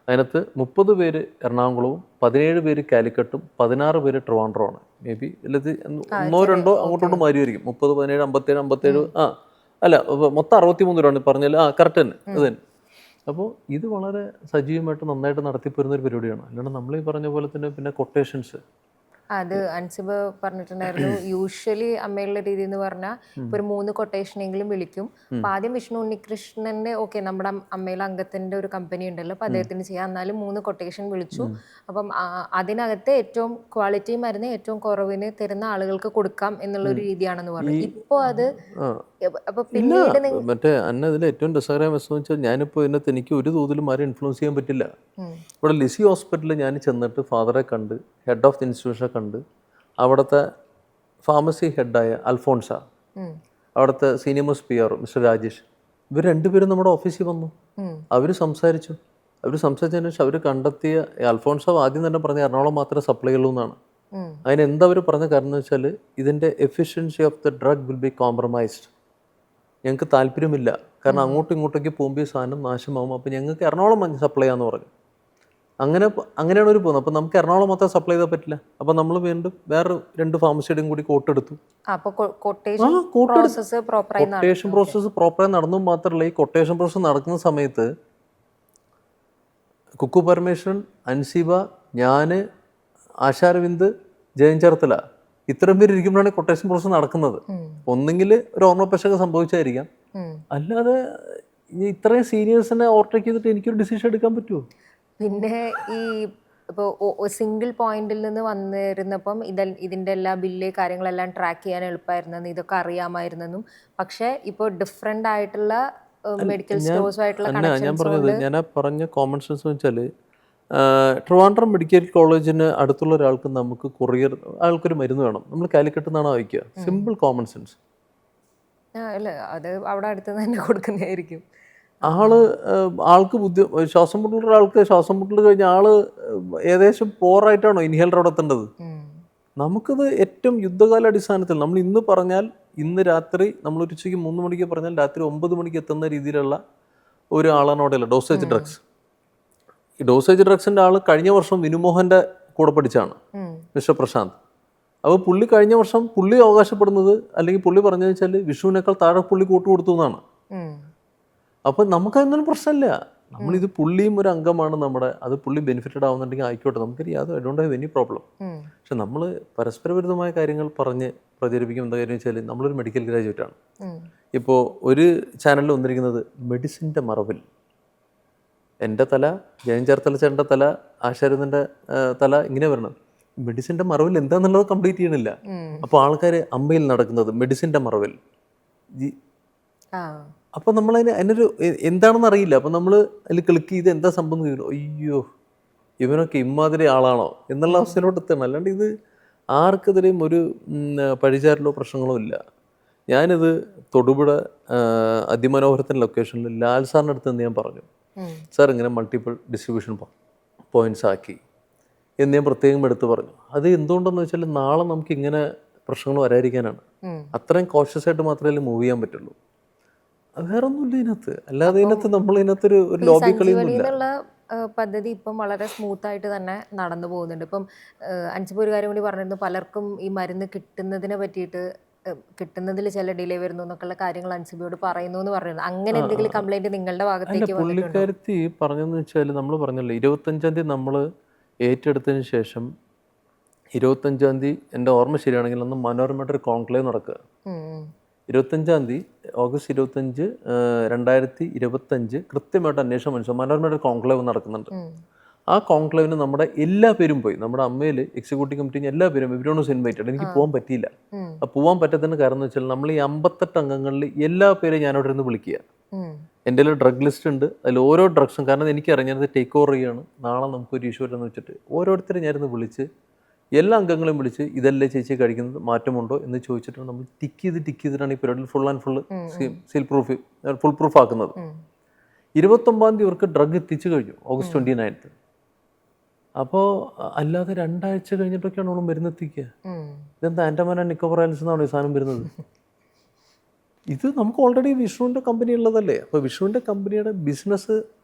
അതിനകത്ത് 30 പേര് എറണാകുളവും 17 പേര് കാലിക്കട്ടും 16 പേര് ട്രിവാൻഡ്രമാണ്. മേ ബി അല്ലെങ്കിൽ 1-2 അങ്ങോട്ടോട്ട് മാറിയായിരിക്കും. 30, 17, 57, 57 അല്ല മൊത്തം 63 പേരാണ് പറഞ്ഞാൽ. കറക്റ്റ് തന്നെ, അത് തന്നെ. അപ്പോൾ ഇത് വളരെ സജീവമായിട്ട് നന്നായിട്ട് നടത്തിപ്പോരുന്ന ഒരു പരിപാടിയാണ്. അല്ലാണ്ട് നമ്മൾ ഈ പറഞ്ഞ പോലെ തന്നെ പിന്നെ കൊട്ടേഷൻസ്, അത് അൻസിബ് പറഞ്ഞിട്ടുണ്ടായിരുന്നു. യൂഷ്വലി അമ്മയുള്ള രീതി എന്ന് പറഞ്ഞാൽ ഇപ്പോൾ ഒരു 3 കൊട്ടേഷനെങ്കിലും വിളിക്കും. അപ്പം ആദ്യം വിഷ്ണു ഉണ്ണികൃഷ്ണന്റെ നമ്മുടെ അമ്മയിലെ അംഗത്തിന്റെ ഒരു കമ്പനി ഉണ്ടല്ലോ, അപ്പം അദ്ദേഹത്തിന് ചെയ്യാം. എന്നാലും 3 കൊട്ടേഷൻ വിളിച്ചു. അപ്പം അതിനകത്ത് ഏറ്റവും ക്വാളിറ്റി മരുന്ന് ഏറ്റവും കുറവിന് തരുന്ന ആളുകൾക്ക് കൊടുക്കാം എന്നുള്ളൊരു രീതിയാണെന്ന് പറഞ്ഞു. ഇപ്പോൾ അത് പിന്നീട് മറ്റേ അന്ന ഇതിൽ ഏറ്റവും രസകരമായ വസ്തു വെച്ചാൽ, ഞാനിപ്പോൾ ഇതിനകത്ത് എനിക്ക് ഒരു തോതിലും ആരും ഇൻഫ്ലുവൻസ് ചെയ്യാൻ പറ്റില്ല. ഇവിടെ ലിസി ഹോസ്പിറ്റലിൽ ഞാൻ ചെന്നിട്ട് ഫാദറെ കണ്ട്, ഹെഡ് ഓഫ് ദി ഇൻസ്റ്റിറ്റ്യൂഷനെ കണ്ട്, അവിടുത്തെ ഫാർമസി ഹെഡായ അൽഫോൺസ, അവിടുത്തെ സീനിയമസ് PR മിസ്റ്റർ രാജേഷ്, ഇവർ രണ്ടുപേരും നമ്മുടെ ഓഫീസിൽ വന്നു. അവർ സംസാരിച്ചു. സംസാരിച്ചതിന് ശേഷം അവർ കണ്ടെത്തിയ അൽഫോൺസോ ആദ്യം തന്നെ പറഞ്ഞ എറണാകുളം മാത്രമേ സപ്ലൈ ഉള്ളൂ എന്നാണ്. അതിനെന്താ അവർ പറഞ്ഞ കാരണം എന്ന് വെച്ചാൽ ഇതിൻ്റെ efficiency of the drug will be compromised. ഞങ്ങൾക്ക് താല്പര്യമില്ല, കാരണം അങ്ങോട്ടും ഇങ്ങോട്ടേക്ക് പോകുമ്പോൾ സാധനം നാശമാകും, അപ്പോൾ ഞങ്ങൾക്ക് എറണാകുളം സപ്ലൈ ചെയ്യാമെന്ന് പറഞ്ഞു. അങ്ങനെയാണ് ഒരു പോകുന്നത്. അപ്പോൾ നമുക്ക് എറണാകുളം മൊത്തം സപ്ലൈ ചെയ്താൽ പറ്റില്ല. അപ്പോൾ നമ്മൾ വീണ്ടും വേറെ 2 ഫാർമസിയുടെയും കൂടി കോട്ടെടുത്തു. കൊട്ടേഷൻ പ്രോസസ്സ് പ്രോപ്പറായി നടന്നു. മാത്രമല്ല, ഈ കൊട്ടേഷൻ പ്രോസസ്സ് നടക്കുന്ന സമയത്ത് കുക്കു പരമേശ്വരൻ, അൻസിബ, ഞാൻ, ആശാരവിന്ദ്, ജയൻ ചേർത്തല, ഇത്രയും പേര് ഇരിക്കുമ്പോഴാണ് കൊട്ടേഷൻ പ്രോസസ്സ് നടക്കുന്നത്. ഒന്നെങ്കിൽ ഒരു ഓർമ്മപ്പശക സംഭവിച്ചായിരിക്കാം, അല്ലാതെ ഇത്രയും സീനിയേഴ്സിനെ ഓവർടേക്ക് ചെയ്തിട്ട് എനിക്കൊരു ഡിസിഷൻ എടുക്കാൻ പറ്റുമോ? പിന്നെ ഈ ഇപ്പോൾ സിംഗിൾ പോയിന്റിൽ നിന്ന് വന്നിരുന്നപ്പം ഇതിൻ്റെ എല്ലാ ബില്ല് കാര്യങ്ങളെല്ലാം ട്രാക്ക് ചെയ്യാൻ എളുപ്പമായിരുന്നെന്നും ഇതൊക്കെ അറിയാമായിരുന്നെന്നും, പക്ഷേ ഇപ്പോൾ ഡിഫറെൻ്റ് ആയിട്ടുള്ള മെഡിക്കൽ സ്റ്റോഴ്സുമായിട്ടുള്ള ഞാൻ പറഞ്ഞത്, ഞാൻ പറഞ്ഞ കോമൺ സെൻസ് എന്ന് വെച്ചാൽ ട്രിവാൻഡ്രം മെഡിക്കൽ കോളേജിന് അടുത്തുള്ള ഒരാൾക്ക് നമുക്ക് കൊറിയർ ആൾക്കൊരു മരുന്ന് വേണം, നമ്മൾ കാലിക്കറ്റ് നിന്നാണ് അയക്കുക. Simple common sense. അല്ല, അത് അവിടെ അടുത്ത് തന്നെ കൊടുക്കുന്നതായിരിക്കും. ആൾക്ക് ശ്വാസം മുട്ടലുള്ള ഒരാൾക്ക് ശ്വാസം മുട്ടൽ കഴിഞ്ഞ ഏകദേശം പോറായിട്ടാണോ ഇൻഹേലർ അവിടെ എത്തേണ്ടത്? നമുക്കത് ഏറ്റവും യുദ്ധകാല അടിസ്ഥാനത്തിൽ നമ്മൾ ഇന്ന് പറഞ്ഞാൽ ഇന്ന് രാത്രി നമ്മൾ ഉച്ചയ്ക്ക് 3 മണിക്ക് പറഞ്ഞാൽ രാത്രി 9 മണിക്ക് എത്തുന്ന രീതിയിലുള്ള ഒരാളാണ് അവിടെയല്ല ഡോസേജ് ഡ്രഗ്സ്. ഈ ഡോസേജ് ഡ്രഗ്സിൻ്റെ ആൾ കഴിഞ്ഞ വർഷം വിനുമോഹൻ്റെ കൂടെ പഠിച്ചാണ്, മിസ്റ്റർ പ്രശാന്ത്. അപ്പോൾ പുള്ളി കഴിഞ്ഞ വർഷം പുള്ളി അവകാശപ്പെടുന്നത്, അല്ലെങ്കിൽ പുള്ളി പറഞ്ഞു വെച്ചാൽ വിഷുവിനേക്കാൾ താഴെ പുള്ളി കൂട്ടു കൊടുത്തു എന്നാണ്. അപ്പോൾ നമുക്കതൊന്നും പ്രശ്നമില്ല. നമ്മളിത് പുള്ളിയും ഒരു അംഗമാണ് നമ്മുടെ, അത് പുള്ളി ബെനിഫിറ്റഡ് ആവുന്നുണ്ടെങ്കിൽ ആയിക്കോട്ടെ, നമുക്ക് യാതൊരു I don't have any problem. പക്ഷെ നമ്മൾ പരസ്പരവിരുദ്ധമായ കാര്യങ്ങൾ പറഞ്ഞ് പ്രചരിപ്പിക്കും. എന്താ കാര്യം വെച്ചാൽ നമ്മളൊരു മെഡിക്കൽ ഗ്രാജുവേറ്റ് ആണ്. ഇപ്പോൾ ഒരു ചാനലിൽ വന്നിരിക്കുന്നത് മെഡിസിൻ്റെ മറവിൽ എൻ്റെ തല, ജയൻ ചേർത്തല ചേട്ടൻ്റെ തല, ആശാരവിന്ദൻ്റെ തല, ഇങ്ങനെ വരണം. മെഡിസിൻ്റെ മറവിൽ എന്താണെന്നുള്ളത് കംപ്ലീറ്റ് ചെയ്യണില്ല. അപ്പോൾ ആൾക്കാർ അമ്മയിൽ നടക്കുന്നത് മെഡിസിൻ്റെ മറവിൽ. അപ്പോൾ അതിനൊരു എന്താണെന്ന് അറിയില്ല. അപ്പോൾ നമ്മൾ അതിൽ ക്ലിക്ക് ചെയ്ത് എന്താ സംഭവം എന്ന്, അയ്യോ ഇവനൊക്കെ ഇമ്മാതിരി ആളാണോ എന്നുള്ള അവസ്ഥയിലോട്ട് എത്തണം. അല്ലാണ്ട് ഇത് ആർക്കെതിരെയും ഒരു പഴിചാരലോ പ്രശ്നങ്ങളോ ഇല്ല. ഞാനിത് തൊടുപുഴ അതിമനോഹരത്തിൻ്റെ ലൊക്കേഷനിൽ ലാൽ സാറിൻ്റെ അടുത്ത് നിന്ന് ഞാൻ പറഞ്ഞു, സാർ ഇങ്ങനെ മൾട്ടിപ്പിൾ ഡിസ്ട്രിബ്യൂഷൻ പോയിന്റ്സ് ആക്കി എന്ന് ഞാൻ പ്രത്യേകം എടുത്ത് പറഞ്ഞു. അത് എന്തുകൊണ്ടെന്ന് വെച്ചാൽ നാളെ നമുക്ക് ഇങ്ങനെ പ്രശ്നങ്ങൾ വരാതിരിക്കാനാണ്. അത്രയും കോഷ്യസ് ആയിട്ട് മാത്രമേ മൂവ് ചെയ്യാൻ പറ്റുള്ളൂ. വേറെ ഒന്നുമില്ല ഇതിനകത്ത്. അല്ലാതെ ഇതിനകത്ത് നമ്മൾ ഇതിനകത്തൊരു ലോബി കളിയൊന്നുമില്ല. പദ്ധതി ഇപ്പം വളരെ സ്മൂത്ത് ആയിട്ട് തന്നെ നടന്നു പോകുന്നുണ്ട്. ഇപ്പം അൻസിബ ഒരു കാര്യം കൂടി പറഞ്ഞിരുന്നു, പലർക്കും ഈ മരുന്ന് കിട്ടുന്നതിനെ പറ്റിയിട്ട് കിട്ടുന്നതിൽ ചില ഡിലേ വരുന്നു എന്നൊക്കെയുള്ള കാര്യങ്ങൾ അൻസിബയോട് പറയുന്നു എന്ന് പറഞ്ഞിരുന്നു. അങ്ങനെ എന്തെങ്കിലും കംപ്ലൈന്റ് നിങ്ങളുടെ ഭാഗത്തേക്ക് പുള്ളിക്കാരത്തി പറഞ്ഞതെന്ന് വെച്ചാൽ, നമ്മൾ പറഞ്ഞല്ലോ 25-ാം തീയതി നമ്മൾ ഏറ്റെടുത്തതിന് ശേഷം 25-ാം തീയതി എൻ്റെ ഓർമ്മ ശരിയാണെങ്കിൽ അന്ന് മനോരമയുടെ ഒരു കോൺക്ലേവ് നടക്കുക. 25-ാം തീയതി ഓഗസ്റ്റ് 25, 2025 കൃത്യമായിട്ട് അന്വേഷണം മനസ്സിലാവും. മനോരമയുടെ ഒരു കോൺക്ലേവ് നടക്കുന്നുണ്ട്. ആ കോൺക്ലേവിന് നമ്മുടെ എല്ലാ പേരും പോയി. നമ്മുടെ അമ്മയിൽ എക്സിക്യൂട്ടീവ് കമ്മിറ്റി എല്ലാ പേരും എവരിവൺ ഇൻവൈറ്റഡ്. എനിക്ക് പോകാൻ പറ്റിയില്ല. പോകാൻ പറ്റാത്തതിന് കാരണം എന്ന് വെച്ചാൽ നമ്മൾ ഈ 58 അംഗങ്ങളിൽ എല്ലാ പേരും ഞാനവിടെ ഇരുന്ന് വിളിക്കുക. എൻ്റെ കയ്യിൽ ഡ്രഗ് ലിസ്റ്റ് ഉണ്ട്. അതിൽ ഓരോ ഡ്രഗ്സും, കാരണം എനിക്കറിയാം ഞാനത് ടേക്ക് ഓവർ ചെയ്യാണ്, നാളെ നമുക്കൊരു ഇഷ്യൂ വരെന്ന് വെച്ചിട്ട് ഓരോരുത്തരും ഞാനിന്ന് വിളിച്ച് എല്ലാ അംഗങ്ങളെയും വിളിച്ച് ഇതല്ലേ ചേച്ചി കഴിക്കുന്നത്, മാറ്റമുണ്ടോ എന്ന് ചോദിച്ചിട്ടാണ് നമ്മൾ ടിക്ക് ചെയ്തിട്ടാണ് ഈ പരിപാടിയിൽ ഫുൾ ആൻഡ് ഫുൾ പ്രൂഫ് ആക്കുന്നത്. 29-ാം തീയതി ഇവർക്ക് ഡ്രഗ് എത്തിച്ചു കഴിഞ്ഞു, ഓഗസ്റ്റ് 29. അപ്പോൾ അല്ലാതെ 2 ആഴ്ച കഴിഞ്ഞിട്ടൊക്കെയാണ് നമ്മൾ മരുന്ന് എത്തിക്കുക. ഇതെന്താ ആൻഡമാൻ നിക്കോബാർ എന്നാണ് ഈ സാധനം വരുന്നത്? ഇത് നമുക്ക് ഓൾറെഡി വിഷ്ണുവിൻ്റെ കമ്പനി ഉള്ളതല്ലേ. അപ്പോൾ വിഷ്ണുവിൻ്റെ കമ്പനിയുടെ ബിസിനസ്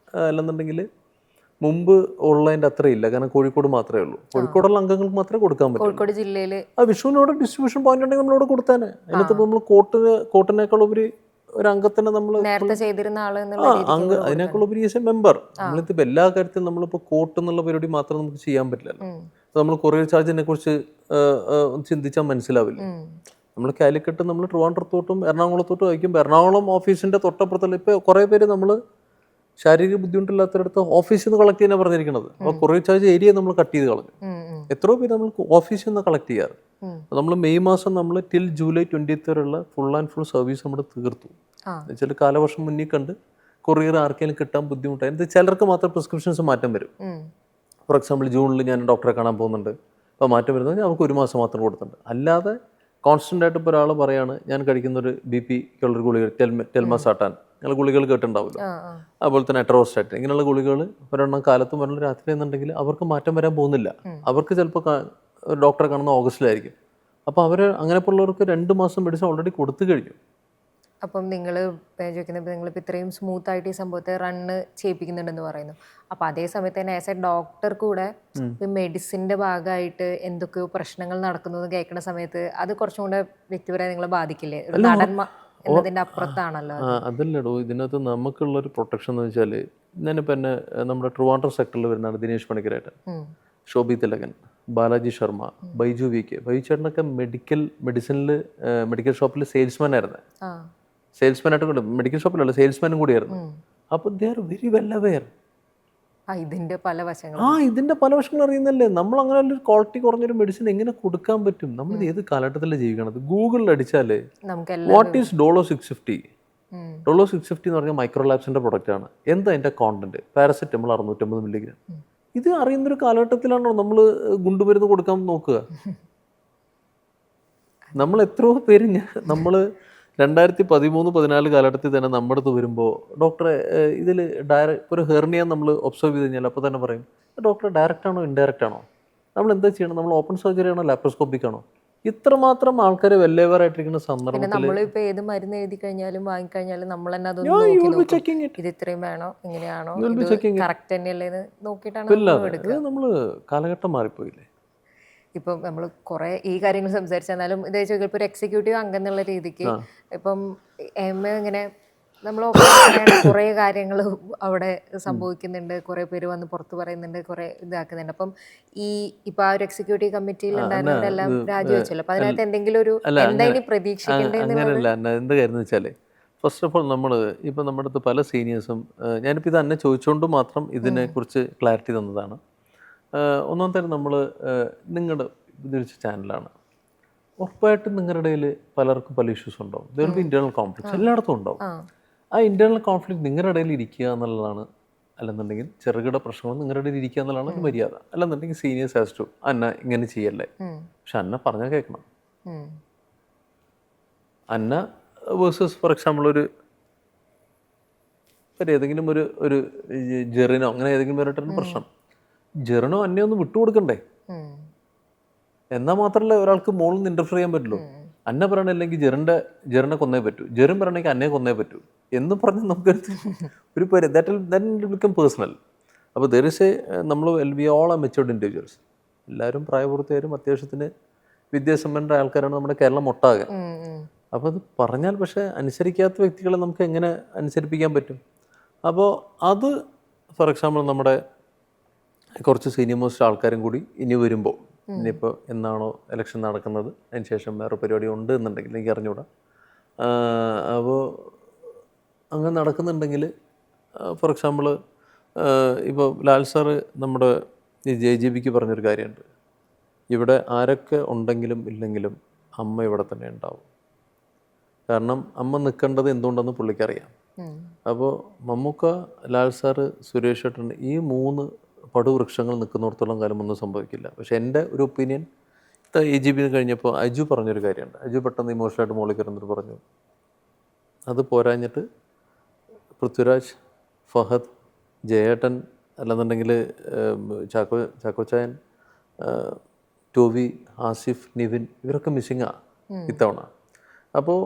അല്ലെന്നുണ്ടെങ്കിൽ മുമ്പ് ഉള്ളതിൻ്റെ അത്രയില്ല, കാരണം കോഴിക്കോട് മാത്രമേ ഉള്ളൂ. കോഴിക്കോടുള്ള അംഗങ്ങൾക്ക് മാത്രമേ കൊടുക്കാൻ പറ്റൂ. കോഴിക്കോട് ജില്ലയിൽ ആ വിഷ്ണുവിനോട് ഡിസ്ട്രിബ്യൂഷൻ പോയിന്റ് ഉണ്ടെങ്കിൽ നമ്മളോട് കൊടുത്താനെ. അതിനകത്ത് നമ്മൾ കോട്ടിനേക്കാൾ ഉപരി ഒരു അംഗത്തിന് നമ്മൾ നേരത്തെ ചെയ്തിരുന്ന ആള് അതിനേക്കാൾ ഉപരി എ മെമ്പർ. നമ്മളിപ്പോൾ എല്ലാ കാര്യത്തിലും നമ്മളിപ്പോൾ കോട്ട് എന്നുള്ള പരിപാടി മാത്രം നമുക്ക് ചെയ്യാൻ പറ്റില്ലല്ലോ. നമ്മൾ കൊറിയർ ചാർജിനെ കുറിച്ച് ചിന്തിച്ചാൽ മനസ്സിലാവില്ല. നമ്മൾ കാലിക്കട്ട് നമ്മൾ ട്രിവാൻഡ്രത്തോട്ടും എറണാകുളത്തോട്ടും അയക്കുമ്പോൾ എറണാകുളം ഓഫീസിൻ്റെ തൊട്ടപ്പുറത്തുള്ള ഇപ്പോൾ കുറേ പേര് നമ്മൾ ശാരീരിക ബുദ്ധിമുട്ടില്ലാത്തടത്ത് ഓഫീസിൽ നിന്ന് കളക്ട് ചെയ്യാൻ പറഞ്ഞിരിക്കുന്നത്. അപ്പോൾ കൊറിയർ ചാർജ് ഏരിയ നമ്മൾ കട്ട് ചെയ്ത് കളഞ്ഞു. എത്രയോ പേര് നമ്മൾ ഓഫീസിൽ നിന്ന് കളക്ട് ചെയ്യാറ്. നമ്മൾ മെയ് മാസം നമ്മൾ ടിൽ ജൂലൈ 20th വരെയുള്ള ഫുൾ ആൻഡ് ഫുൾ സർവീസ് നമ്മൾ തീർത്തു. എന്നുവെച്ചാൽ കാലവർഷം മുന്നിൽ കണ്ട് കൊറിയർ ആർക്കെങ്കിലും കിട്ടാൻ ബുദ്ധിമുട്ടായി. എന്ത് ചിലർക്ക് മാത്രം പ്രിസ്ക്രിപ്ഷൻസ് മാറ്റം വരും. ഫോർ എക്സാമ്പിൾ ജൂണിൽ ഞാൻ ഡോക്ടറെ കാണാൻ പോകുന്നുണ്ട്, അപ്പോൾ മാറ്റം വരുന്നത് നമുക്ക് 1 മാസം മാത്രം കൊടുത്തിട്ടുണ്ട്. അല്ലാതെ കോൺസ്റ്റൻ്റ് ആയിട്ട് ഇപ്പോൾ ഒരാൾ പറയാണ് ഞാൻ കഴിക്കുന്നൊരു BP ക്കുള്ളൊരു ഗുളിക ടെൽമസാട്ടാൻ നിങ്ങൾ ഗുളികൾ കേട്ടിട്ടുണ്ടാവില്ല. ആ ആ അതുപോലെ തന്നെ എട്രോസ്റ്റാറ്റിൻ, ഇങ്ങനെയുള്ള ഗുളികൾ ഒരെണ്ണം കാലത്തും ഒരെണ്ണം രാത്രി എന്നുണ്ടെങ്കിൽ അവർക്ക് മാറ്റം വരാൻ പോകുന്നില്ല. അവർക്ക് ചിലപ്പോൾ ഒരു ഡോക്ടറെ കാണുന്ന ഓഗസ്റ്റിലായിരിക്കും. അപ്പോൾ അവർ അങ്ങനെയുള്ളവർക്ക് 2 മാസം മെഡിസിൻ ഓൾറെഡി കൊടുത്തു കഴിഞ്ഞു. അപ്പം നിങ്ങൾ ചോദിക്കുന്നത് നിങ്ങളിപ്പോൾ ഇത്രയും സ്മൂത്ത് ആയിട്ട് ഈ സംഭവത്തെ റണ്ണ് ചെയ്യിപ്പിക്കുന്നുണ്ടെന്ന് പറയുന്നു. അപ്പോൾ അതേ സമയത്ത് തന്നെ ആസ് എ ഡോക്ടർ കൂടെ ഈ മെഡിസിൻ്റെ ഭാഗമായിട്ട് എന്തൊക്കെയോ പ്രശ്നങ്ങൾ നടക്കുന്നു എന്ന് കേൾക്കുന്ന സമയത്ത് അത് കുറച്ചും കൂടെ വ്യക്തിപരമായി നിങ്ങളെ ബാധിക്കില്ലേ? ഒരു നടൻ എന്നതിൻ്റെ അപ്പുറത്താണല്ലോ. അതല്ലടോ, ഇതിനകത്ത് നമുക്കുള്ളൊരു പ്രൊട്ടക്ഷൻ എന്ന് വെച്ചാൽ, ഞാനിപ്പോൾ എന്നെ നമ്മുടെ ട്രിവാൻഡ്രം സെക്ടറിൽ വരുന്നതാണ് ദിനേശ് പണിക്കരായിട്ട്, ശോഭി തിലകൻ, ബാലാജി ശർമ്മ, ബൈജു വി കെ. ബൈജു ചേട്ടനൊക്കെ മെഡിക്കൽ ഷോപ്പിൽ സെയിൽസ്മാൻ ആയിരുന്നു. സെയിൽസ്മാനായിട്ട് മെഡിക്കൽ ഷോപ്പിലല്ല, സെയിൽസ്മാനും കൂടിയായിരുന്നു. അപ്പോൾ they are very well aware. ഇതിന്റെ പല വശങ്ങൾ ഇതിന്റെ പല വശങ്ങൾ അറിയുന്നല്ലേ. നമ്മൾ അങ്ങനെ ഒരു ക്വാളിറ്റി കുറഞ്ഞൊരു മെഡിസിൻ എങ്ങനെ കൊടുക്കാൻ പറ്റും? നമ്മൾ ഏത് കാലഘട്ടത്തിലാണ് ജീവിക്കണത്? ഗൂഗിളിൽ അടിച്ചാൽ വാട്ട് ഈസ് ഡോളോ 650? ഡോളോ 650 എന്ന് പറഞ്ഞാൽ മൈക്രോലാബ്സിന്റെ പ്രൊഡക്റ്റ് ആണ്. എന്താ അതിന്റെ കോണ്ടന്റ്? Paracetamol 650 milligram. ഇത് അറിയുന്നൊരു കാലഘട്ടത്തിലാണോ നമ്മൾ ഗുണ്ടുമരുന്ന് കൊടുക്കാൻ നോക്കുക? നമ്മൾ എത്രയോ പേര് നമ്മൾ 2013-14 കാലഘട്ടത്തിൽ തന്നെ നമ്മുടെ അടുത്ത് വരുമ്പോൾ ഡോക്ടറെ ഇതിൽ ഒരു ഹെർണിയ നമ്മൾ ഒബ്സർവ് ചെയ്ത് കഴിഞ്ഞാൽ അപ്പോൾ തന്നെ പറയും, ഡോക്ടറെ ഡയറക്റ്റ് ആണോ ഇൻഡയറക്റ്റ് ആണോ? നമ്മൾ എന്താ ചെയ്യണം? നമ്മൾ ഓപ്പൺ സർജറി ആണോ ലാപ്രോസ്കോപ്പിക് ആണോ? ഇത്രമാത്രം ആൾക്കാരെ വെല്ലേവറായിട്ടിരിക്കുന്ന സന്ദർഭത്തിൽ നമ്മളിപ്പോൾ ഏത് മരുന്ന് എഴുതി കഴിഞ്ഞാലും വാങ്ങിക്കഴിഞ്ഞാലും നമ്മൾ തന്നെ അതൊന്നും ഇത് ഇത്രയും വേണോ, ഇങ്ങനെയാണോ, കറക്റ്റ് തന്നെയല്ലേ നോക്കിയിട്ടാണ് നമ്മൾ കാലഘട്ടം മാറിപ്പോയില്ലേ. ഇപ്പം നമ്മൾ കുറേ ഈ കാര്യങ്ങൾ സംസാരിച്ചെന്നാലും ഇതേ ചോദിക്കും, ഇപ്പോൾ ഒരു എക്സിക്യൂട്ടീവ് അംഗം എന്നുള്ള രീതിക്ക് ഇപ്പം ഇങ്ങനെ നമ്മൾ കുറേ കാര്യങ്ങൾ അവിടെ സംഭവിക്കുന്നുണ്ട്, കുറേ പേര് വന്ന് പുറത്ത് പറയുന്നുണ്ട്, കുറേ ഇതാക്കുന്നുണ്ട്. അപ്പം ഇപ്പം ആ ഒരു എക്സിക്യൂട്ടീവ് കമ്മിറ്റിയിൽ ഉണ്ടായിരുന്നവരെല്ലാം രാജിവെച്ചല്ലോ. അപ്പം അതിനകത്ത് എന്തെങ്കിലും ഒരു എന്തായാലും പ്രതീക്ഷിക്കേണ്ടത് അങ്ങനെയല്ല. എന്ത് കാര്യം എന്ന് വെച്ചാൽ, ഫസ്റ്റ് ഓഫ് ഓൾ നമ്മൾ ഇപ്പം നമ്മുടെ അടുത്ത് പല സീനിയേഴ്സും, ഞാനിപ്പോൾ ഇത് അന്നെ ചോദിച്ചുകൊണ്ട് മാത്രം ഇതിനെക്കുറിച്ച് ക്ലാരിറ്റി തന്നതാണ്. ഒന്നാമത്തെ നമ്മൾ നിങ്ങളുടെ ഇതൊരു ചാനലാണ്, ഉറപ്പായിട്ടും നിങ്ങളുടെ ഇടയിൽ പലർക്കും പല ഇഷ്യൂസ് ഉണ്ടാവും. ഇതൊരു ഇൻറ്റേർണൽ കോൺഫ്ലിക്ട്സ് എല്ലായിടത്തും ഉണ്ടാവും. ആ ഇൻറ്റേർണൽ കോൺഫ്ലിക്റ്റ് നിങ്ങളുടെ ഇടയിൽ ഇരിക്കുക എന്നുള്ളതാണ്. അല്ലെന്നുണ്ടെങ്കിൽ ചെറുകിട പ്രശ്നങ്ങൾ നിങ്ങളുടെ ഇടയിൽ ഇരിക്കുക എന്നുള്ളതാണ് ഒരു മര്യാദ. അല്ലെന്നുണ്ടെങ്കിൽ സീനിയേഴ്സ് ആസ് ടു അന്ന ഇങ്ങനെ ചെയ്യല്ലേ, പക്ഷെ അന്ന പറഞ്ഞാൽ കേൾക്കണം. അന്ന വേഴ്സസ് ഫോർ എക്സാമ്പിൾ ഒരു ഏതെങ്കിലും ഒരു ജെറിനോ അങ്ങനെ ഏതെങ്കിലും വരട്ടൊരു പ്രശ്നം, ജെറിനോ അന്നെ ഒന്ന് വിട്ടുകൊടുക്കണ്ടേ? എന്നാൽ മാത്രമല്ല ഒരാൾക്ക് മുകളിൽ നിന്ന് ഇന്റർഫിയർ ചെയ്യാൻ പറ്റുള്ളൂ. അന്ന പറയണില്ലെങ്കിൽ ജെറിനെ കൊന്നേ പറ്റൂ, ജെറിൻ പറയണമെങ്കിൽ അന്നയെ കൊന്നേ പറ്റൂ എന്ന് പറഞ്ഞ് നമുക്കൊരു ബിക്കം പേഴ്സണൽ. അപ്പോൾ ദർ ഇസ് നമ്മൾ we all are matured individuals. എല്ലാവരും പ്രായപൂർത്തിയായാലും അത്യാവശ്യത്തിന് വിദ്യാസമ്പന്നരായ ആൾക്കാരാണ് നമ്മുടെ കേരളം ഒട്ടാകെ. അപ്പോൾ അത് പറഞ്ഞാൽ പക്ഷേ അനുസരിക്കാത്ത വ്യക്തികളെ നമുക്ക് എങ്ങനെ അനുസരിപ്പിക്കാൻ പറ്റും? അപ്പോൾ അത് ഫോർ എക്സാമ്പിൾ നമ്മുടെ കുറച്ച് സീനിയർ മോസ്റ്റ് ആൾക്കാരും കൂടി ഇനി വരുമ്പോൾ, ഇനിയിപ്പോൾ എന്നാണോ ഇലക്ഷൻ നടക്കുന്നത് അതിന് ശേഷം വേറെ പരിപാടി ഉണ്ട് എന്നുണ്ടെങ്കിൽ എനിക്ക് അറിഞ്ഞുകൂടാ. അപ്പോൾ അങ്ങനെ നടക്കുന്നുണ്ടെങ്കിൽ ഫോർ എക്സാമ്പിൾ ഇപ്പോൾ ലാൽ സാറ് നമ്മുടെ ഈ JGBക്ക് പറഞ്ഞൊരു കാര്യമുണ്ട്, ഇവിടെ ആരൊക്കെ ഉണ്ടെങ്കിലും ഇല്ലെങ്കിലും അമ്മ ഇവിടെ തന്നെ ഉണ്ടാവും. കാരണം അമ്മ നിൽക്കേണ്ടത് എന്തുകൊണ്ടെന്ന് പുള്ളിക്കറിയാം. അപ്പോൾ മമ്മൂക്ക, ലാൽ സാറ്, സുരേഷ് ഏട്ടൻ ഈ 3 പടുവൃക്ഷങ്ങൾ നിൽക്കുന്നിടത്തോളം കാലം ഒന്നും സംഭവിക്കില്ല. പക്ഷെ എൻ്റെ ഒരു ഒപ്പീനിയൻ AGB കഴിഞ്ഞപ്പോൾ അജു പറഞ്ഞൊരു കാര്യമുണ്ട്. അജു പെട്ടെന്ന് ഇമോഷണലായിട്ട് മോളിൽ കയറുന്നിട്ട് പറഞ്ഞു, അത് പോരാഞ്ഞിട്ട് പൃഥ്വിരാജ്, ഫഹദ്, ജയേട്ടൻ, അല്ലെന്നുണ്ടെങ്കിൽ ചാക്കോച്ചായൻ, ടോവി, ആസിഫ്, നിവിൻ, ഇവരൊക്കെ മിസ്സിങ്ങാണ് ഇത്തവണ. അപ്പോൾ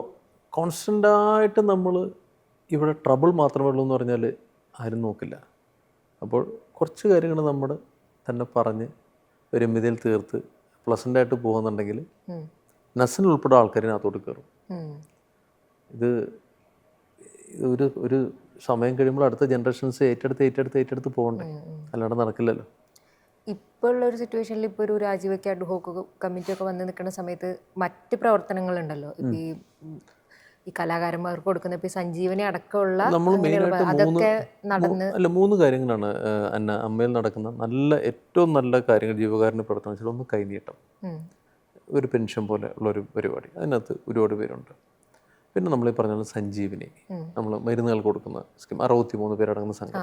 കോൺസ്റ്റൻ്റായിട്ട് നമ്മൾ ഇവിടെ ട്രബിൾ മാത്രമേ ഉള്ളൂ എന്ന് പറഞ്ഞാൽ ആരും നോക്കില്ല. അപ്പോൾ കുറച്ച് കാര്യങ്ങൾ നമ്മൾ തന്നെ പറഞ്ഞ് ഒരു മിതിൽ തീർത്ത് പ്ലസൻ്റായിട്ട് പോകുന്നുണ്ടെങ്കിൽ നസൻ ഉൾപ്പെടെ ആൾക്കാരിനകത്തോട്ട് കയറും. ഇത് ഒരു സമയം കഴിയുമ്പോൾ അടുത്ത ജനറേഷൻസ് ഏറ്റെടുത്ത് പോകണ്ടേ, അല്ലാണ്ട് നടക്കില്ലല്ലോ. ഇപ്പോൾ ഉള്ളൊരു സിറ്റുവേഷനിൽ ഇപ്പോൾ ഒരു രാജിവെക്ക അഡ്ഹോക്ക് കമ്മിറ്റിയൊക്കെ വന്ന് നിൽക്കുന്ന സമയത്ത് മറ്റ് പ്രവർത്തനങ്ങളുണ്ടല്ലോ, ഇപ്പോൾ ഈ കലാകാരന്മാർക്ക് കൊടുക്കുന്ന ഇപ്പോൾ സഞ്ജീവനി അടക്കമുള്ള അതൊക്കെ നടന്ന് 3 കാര്യങ്ങളാണ് അമ്മയിൽ നടക്കുന്ന ഏറ്റവും നല്ല കാര്യങ്ങൾ ജീവകാരുണ്യ പ്രവർത്തനം വെച്ചാൽ, ഒന്ന് കൈനീട്ടം, ഒരു പെൻഷൻ പോലെ ഉള്ളൊരു പരിപാടി, അതിനകത്ത് ഒരുപാട് പേരുണ്ട്. പിന്നെ നമ്മൾ ഈ പറഞ്ഞ സഞ്ജീവനി, നമ്മൾ മരുന്നുകൾ കൊടുക്കുന്ന സ്കീം, 63 പേരടങ്ങുന്ന സംഘം.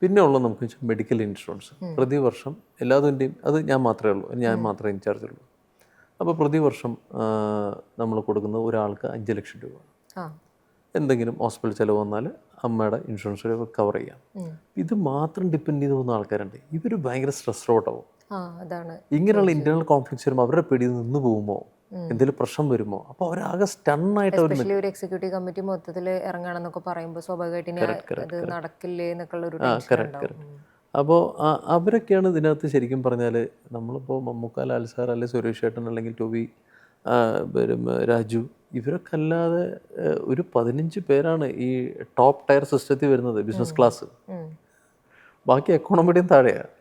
പിന്നെ ഉള്ളത് നമുക്ക് മെഡിക്കൽ ഇൻഷുറൻസ്, പ്രതിവർഷം എല്ലാതിൻ്റെയും അത് ഞാൻ മാത്രമേ ഉള്ളൂ, ഞാൻ മാത്രമേ ഇൻചാർജ് ഉള്ളൂ. അപ്പോൾ പ്രതിവർഷം നമ്മൾ കൊടുക്കുന്നത് ഒരാൾക്ക് 5 ലക്ഷം രൂപ. എന്തെങ്കിലും ഹോസ്പിറ്റൽ ചിലവ് വന്നാൽ അമ്മയുടെ ഇൻഷുറൻസ് കവർ ചെയ്യാം. ഇത് മാത്രം ഡിപ്പെൻഡ് ചെയ്ത് പോകുന്ന ആൾക്കാരുണ്ട്. ഇവർ ഭയങ്കര സ്ട്രെസ് ഔട്ടാവും. അതാണ് ഇങ്ങനെയുള്ള ഇന്റേണൽ കോൺഫ്ലിക്ട്സ് വരുമ്പോൾ അവരുടെ പേടിയിൽ നിന്ന് പോകുമോ, എന്തെങ്കിലും പ്രശ്നം വരുമോ, അപ്പോൾ അവരാകെ സ്റ്റണ്ണായിട്ട് അവർ എസ്പെഷ്യലി ഒരു എക്സിക്യൂട്ടീവ് കമ്മിറ്റി മൊത്തത്തിൽ ഇറങ്ങണമെന്നൊക്കെ പറയുമ്പോൾ സ്വാഭാവികമായിട്ട് ഇനി അത് നടക്കില്ലേ എന്നൊക്കെ ഒരു ടെൻഷൻ ഉണ്ടാവും. അപ്പോൾ അവരൊക്കെയാണ് ഇതിനകത്ത് ശരിക്കും പറഞ്ഞാൽ നമ്മളിപ്പോൾ മമ്മൂക്ക, ലാൽ സാർ, അല്ലെങ്കിൽ സുരേഷ് ഏട്ടൻ, അല്ലെങ്കിൽ ടോബി, രാജു, ഇവരൊക്കെ അല്ലാതെ ഒരു 15 പേരാണ് ഈ ടോപ്പ് ടയർ സിസ്റ്റത്തിൽ വരുന്നത്, ബിസിനസ് ക്ലാസ്. ബാക്കി എക്കോണമിയുടെയും താഴെയാണ്.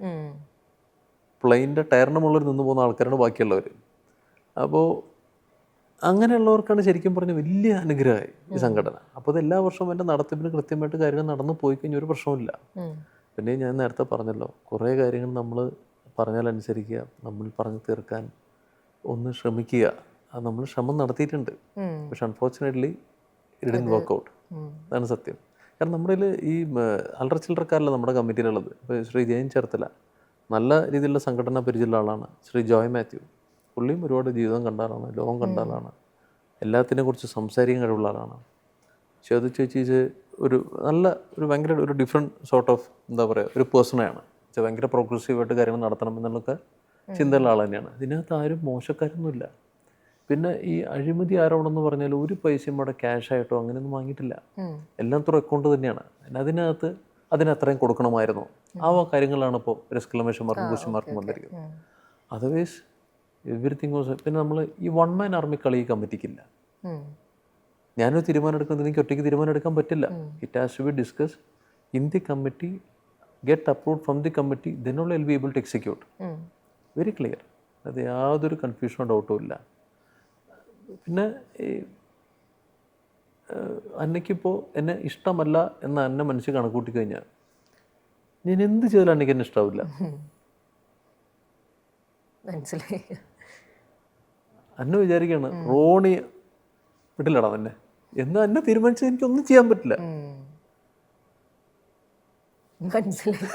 പ്ലെയിനിൻ്റെ ടയറിന് മുകളിൽ നിന്ന് പോകുന്ന ആൾക്കാരാണ് ബാക്കിയുള്ളവർ. അപ്പോൾ അങ്ങനെയുള്ളവർക്കാണ് ശരിക്കും പറഞ്ഞ വലിയ അനുഗ്രഹമായി ഈ സംഘടന. അപ്പോൾ അത് എല്ലാ വർഷവും എൻ്റെ നടത്തിപ്പിന് കൃത്യമായിട്ട് കാര്യങ്ങൾ നടന്നു പോയി കഴിഞ്ഞാൽ ഒരു പ്രശ്നമില്ല. പിന്നെ ഞാൻ നേരത്തെ പറഞ്ഞല്ലോ, കുറേ കാര്യങ്ങൾ നമ്മൾ പറഞ്ഞാൽ അനുസരിക്കുക, നമ്മൾ പറഞ്ഞു തീർക്കാൻ ഒന്ന് ശ്രമിക്കുക. അത് നമ്മൾ ശ്രമം നടത്തിയിട്ടുണ്ട്. പക്ഷെ unfortunately it didn't work out. അതാണ് സത്യം. കാരണം നമ്മുടെ ഈ അല്ലറ ചില്ലറക്കാരല്ല നമ്മുടെ കമ്മിറ്റിയിലുള്ളത്. ഇപ്പോൾ ശ്രീ ജയൻ ചേർത്തല നല്ല രീതിയിലുള്ള സംഘടനാ പരിചയമുള്ള ആളാണ്. ശ്രീ ജോയ് മാത്യു, പുള്ളിയും ഒരുപാട് ജീവിതം കണ്ട ആളാണ്, ലോകം കണ്ട ആളാണ്, എല്ലാത്തിനെ കുറിച്ച് സംസാരിക്കാൻ കഴിവുള്ള ആളാണ്. ചേതു ചേച്ചി ഒരു നല്ല ഭയങ്കര ഒരു ഡിഫറെൻറ്റ് സോർട്ട് ഓഫ് എന്താ പറയുക ഒരു പേഴ്സണാണ്. ഭയങ്കര പ്രോഗ്രസീവായിട്ട് കാര്യങ്ങൾ നടത്തണം എന്നുള്ളൊക്കെ ചിന്തയുള്ള ആൾ തന്നെയാണ്. ഇതിനകത്ത് ആരും മോശക്കാരൊന്നുമില്ല. പിന്നെ ഈ അഴിമതി ആരോപണം എന്ന് പറഞ്ഞാൽ ഒരു പൈസയും അവിടെ ക്യാഷായിട്ടോ അങ്ങനെയൊന്നും വാങ്ങിയിട്ടില്ല. എല്ലാം ത്രൂ അക്കൗണ്ട് തന്നെയാണ്. അതിനകത്ത് അതിനത്രയും കൊടുക്കണമായിരുന്നു. ആ കാര്യങ്ങളാണ് ഇപ്പോൾ എക്സ്ക്ലമേഷൻ മാർക്കും ക്വസ്റ്റ്യൻ മാർക്കും വന്നിരിക്കുന്നത്. Otherwise everything was. പിന്നെ നമ്മൾ ഈ വൺ മാൻ ആർമി കളി ഈ കമ്മിറ്റിക്കില്ല. ഞാനൊരു തീരുമാനം എടുക്കുന്നത് എനിക്ക് ഒറ്റയ്ക്ക് തീരുമാനം എടുക്കാൻ പറ്റില്ല. It has to be discuss in the committee, get approved from the committee, then only will be able to execute. Very clear. അത് യാതൊരു കൺഫ്യൂഷനോ ഡൗട്ടും ഇല്ല. പിന്നെ ഈ അന്നയ്ക്കിപ്പോൾ എന്നെ ഇഷ്ടമല്ല എന്ന് അന്ന മനസ്സിൽ കണക്കൂട്ടി കഴിഞ്ഞാൽ ഞാൻ എന്ത് ചെയ്താലും അന്നയ്ക്ക് എന്നെ ഇഷ്ടാവില്ല. മനസ്സിലായി. അന്ന വിചാരിക്കുകയാണ് റോണി വിട്ടില്ലടാ തന്നെ എന്ന് അന്നെ തീരുമാനിച്ചാൽ എനിക്കൊന്നും ചെയ്യാൻ പറ്റില്ല. മനസ്സിലായി.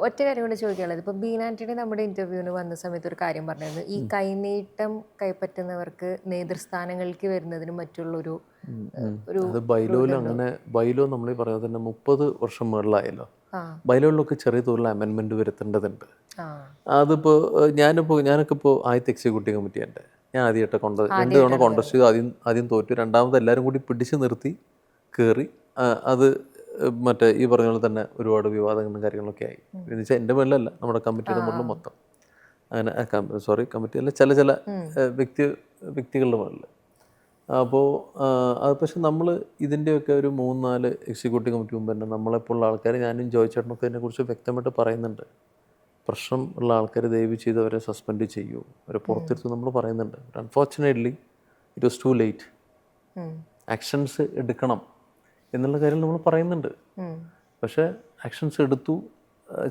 ഒറ്റ കാര്യം കൊണ്ട് ചോദിക്കാനുള്ളത്, ഇപ്പം ബീന ആന്റണി നമ്മുടെ ഇന്റർവ്യൂവിന് വന്ന സമയത്ത് ഒരു കാര്യം പറഞ്ഞിരുന്നു, ഈ കൈനീട്ടം കൈപ്പറ്റുന്നവർക്ക് നേതൃസ്ഥാനങ്ങൾക്ക് വരുന്നതിന് മറ്റുള്ളൊരു ബൈലോയിൽ അങ്ങനെ ബൈലോ നമ്മൾ പറയുന്നത് തന്നെ 30 വർഷം മുകളിലായല്ലോ. ബൈലോയിലൊക്കെ ചെറിയ തോതിൽ അമെൻമെന്റ് വരുത്തേണ്ടതുണ്ട്. അതിപ്പോൾ ഞാനൊക്കെ ഇപ്പോൾ ആദ്യത്തെ എക്സിക്യൂട്ടീവ് കമ്മിറ്റി ഉണ്ട്. ഞാൻ ആദ്യമായിട്ട് 2 തവണ കോൺടസ്റ്റ് ചെയ്ത് ആദ്യം തോറ്റു. രണ്ടാമത് എല്ലാവരും കൂടി പിടിച്ച് നിർത്തി കയറി. അത് മറ്റേ ഈ പറഞ്ഞ പോലെ തന്നെ ഒരുപാട് വിവാദങ്ങളും കാര്യങ്ങളൊക്കെ ആയി. എന്ന് വെച്ചാൽ എൻ്റെ മുകളിലല്ല, നമ്മുടെ കമ്മിറ്റിയുടെ മുകളിൽ മൊത്തം അങ്ങനെ കമ്മിറ്റി അല്ല, ചില വ്യക്തികളുടെ മുകളിൽ. അപ്പോൾ അത് പക്ഷെ നമ്മൾ ഇതിൻ്റെയൊക്കെ ഒരു 3-4 എക്സിക്യൂട്ടീവ് കമ്മിറ്റി മുമ്പ് തന്നെ നമ്മളെപ്പോലുള്ള ആൾക്കാർ, ഞാനും ജോയ് ചേട്ടനൊക്കെ ഇതിനെക്കുറിച്ച് വ്യക്തമായിട്ട് പറയുന്നുണ്ട്. പ്രശ്നം ഉള്ള ആൾക്കാർ ദയവ് ചെയ്ത് അവരെ സസ്പെൻഡ് ചെയ്യൂ, അവരെ പുറത്തിരുത്തും നമ്മൾ പറയുന്നുണ്ട്. Unfortunately it was to late. Actions എടുക്കണം എന്നുള്ള കാര്യം നമ്മൾ പറയുന്നുണ്ട്. പക്ഷേ ആക്ഷൻസ് എടുത്തു,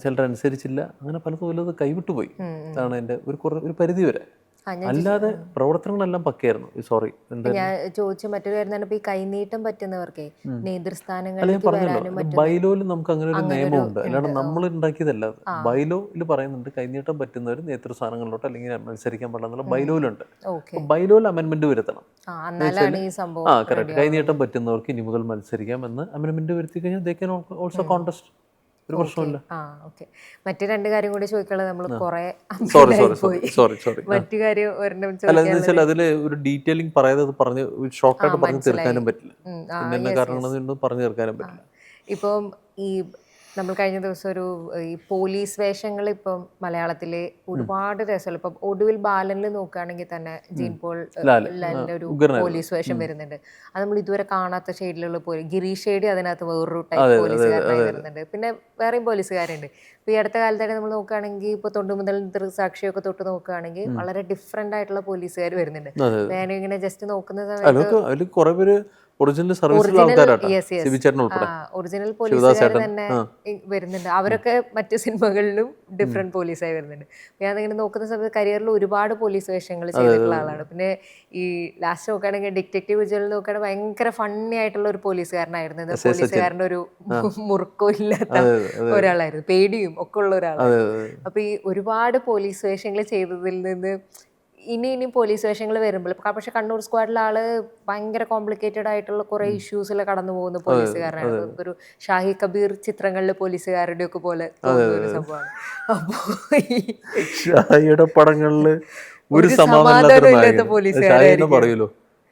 ചിലരനുസരിച്ചില്ല, അങ്ങനെ പല തോതിലത് കൈവിട്ടു പോയി. അതാണ് എൻ്റെ ഒരു പരിധി വരെ. അല്ലാതെ പ്രവർത്തനങ്ങളെല്ലാം പക്കയായിരുന്നു. സോറി, ഞാൻ ചോദിച്ച മറ്റൊരു കാര്യം, ഇപ്പൊ ഈ കൈനീട്ടം പറ്റുന്നവർക്ക് നേതൃസ്ഥാനങ്ങളിലേക്ക് വരാനും ബൈലോയിൽ നമുക്ക് അങ്ങനെ ഒരു നിയമമുണ്ട്, അല്ലാണ്ട് നമ്മൾ ഉണ്ടാക്കിയതല്ല. ബൈലോയിൽ പറയുന്നുണ്ട് കൈനീട്ടം പറ്റുന്നവർ നേതൃസ്ഥാനങ്ങളിലോട്ട് അല്ലെങ്കിൽ മത്സരിക്കാൻ പാടില്ല, ബൈലോയിലുണ്ട്. ബൈലോയിൽ അമെൻമെന്റ് വരുത്തണം. കറക്റ്റ്. കൈനീട്ടം പറ്റുന്നവർക്ക് ഇനി മുതൽ മത്സരിക്കാം എന്ന് അമെൻമെന്റ് വരുത്തി കഴിഞ്ഞാൽ ദേ ക്യാൻ ഓൾസോ കോൺടെസ്റ്റ്. ഒരു പ്രശ്നമില്ല. മറ്റു 2 കാര്യം കൂടി ചോദിക്കാനുള്ളത്, നമ്മൾ കുറെ മറ്റു കാര്യം ഒരെണ്ണം അതില് ഒരു ഡീറ്റെയിലിംഗ് പറയാതെ പറഞ്ഞ് ഷോർട്ടായിട്ട് പറഞ്ഞു തീർക്കാനും പറ്റില്ല. പിന്നെ കാരണങ്ങളൊന്നും പറഞ്ഞു തീർക്കാനും പറ്റില്ല. ഇപ്പം ഈ നമ്മൾ കഴിഞ്ഞ ദിവസം ഈ പോലീസ് വേഷങ്ങൾ ഇപ്പം മലയാളത്തിലെ ഒരുപാട് രസമുള്ള, ഇപ്പം ഒടുവിൽ ബാലനിൽ നോക്കുകയാണെങ്കിൽ തന്നെ ജീൻ പോൾ ലാലിന്റെ ഒരു പോലീസ് വേഷം വരുന്നുണ്ട്. അത് നമ്മൾ ഇതുവരെ കാണാത്ത ഷെയ്ഡിലുള്ള ഗിരീഷ് ഷെയ്ഡി അതിനകത്ത് വേറൊരു ടൈപ്പ് പോലീസുകാരനായി വരുന്നുണ്ട്. പിന്നെ വേറെയും പോലീസുകാരുണ്ട്. ഇപ്പൊ ഈ അടുത്ത കാലത്തായിട്ട് നമ്മൾ നോക്കുകയാണെങ്കിൽ ഇപ്പൊ തൊണ്ടു മുതൽ സാക്ഷിയൊക്കെ തൊട്ട് നോക്കുകയാണെങ്കിൽ വളരെ ഡിഫറെന്റ് ആയിട്ടുള്ള പോലീസുകാർ വരുന്നുണ്ട്. ഞാൻ ഇങ്ങനെ ജസ്റ്റ് നോക്കുന്ന സമയത്ത് ഒറിജിനൽ സർവീസിലുള്ള ആൾക്കാരാണ്, ഒറിജിനൽ പോലീസുകാർ തന്നെ വരുന്നുണ്ട്. അവരൊക്കെ മറ്റു സിനിമകളിലും ഡിഫറെന്റ് പോലീസായി വരുന്നുണ്ട്. ഞാൻ ഇങ്ങനെ നോക്കുന്ന സമയത്ത് കരിയറിൽ ഒരുപാട് പോലീസ് വേഷങ്ങൾ ചെയ്തിട്ടുള്ള ആളാണ്. പിന്നെ ഈ ലാസ്റ്റ് നോക്കുകയാണെങ്കിൽ ഡിറ്റക്റ്റീവ് വിജുവൽ നോക്കുകയാണെങ്കിൽ ഭയങ്കര ഫണ്ണി ആയിട്ടുള്ള ഒരു പോലീസുകാരനായിരുന്നു. പോലീസുകാരൻ്റെ ഒരു മുറുക്കോ ഇല്ലാത്ത ഒരാളായിരുന്നു, പേടിയും ഒക്കെ ഉള്ള ഒരാളായിരുന്നു. അപ്പൊ ഈ ഒരുപാട് പോലീസ് വേഷങ്ങൾ ചെയ്തതിൽ നിന്ന് ഇനി പോലീസ് വേഷങ്ങൾ വരുമ്പോൾ പക്ഷെ കണ്ണൂർ സ്ക്വാഡിലെ ആള് ഭയങ്കര കോംപ്ലിക്കേറ്റഡ് ആയിട്ടുള്ള കുറെ ഇഷ്യൂസിൽ കടന്നു പോകുന്ന പോലീസുകാരനാണ്. ഒരു ഷാഹി കബീർ ചിത്രങ്ങളിലെ പോലീസുകാരുടെ ഒക്കെ പോലെ തോന്നുന്ന ഒരു സംഭവമാണ്. അപ്പോ ഷാഹിയുടെ പടങ്ങളില് ഒരു ഒരു സമാധാനമില്ലാത്ത പോലീസുകാരായിരിക്കും. പറയൂലോ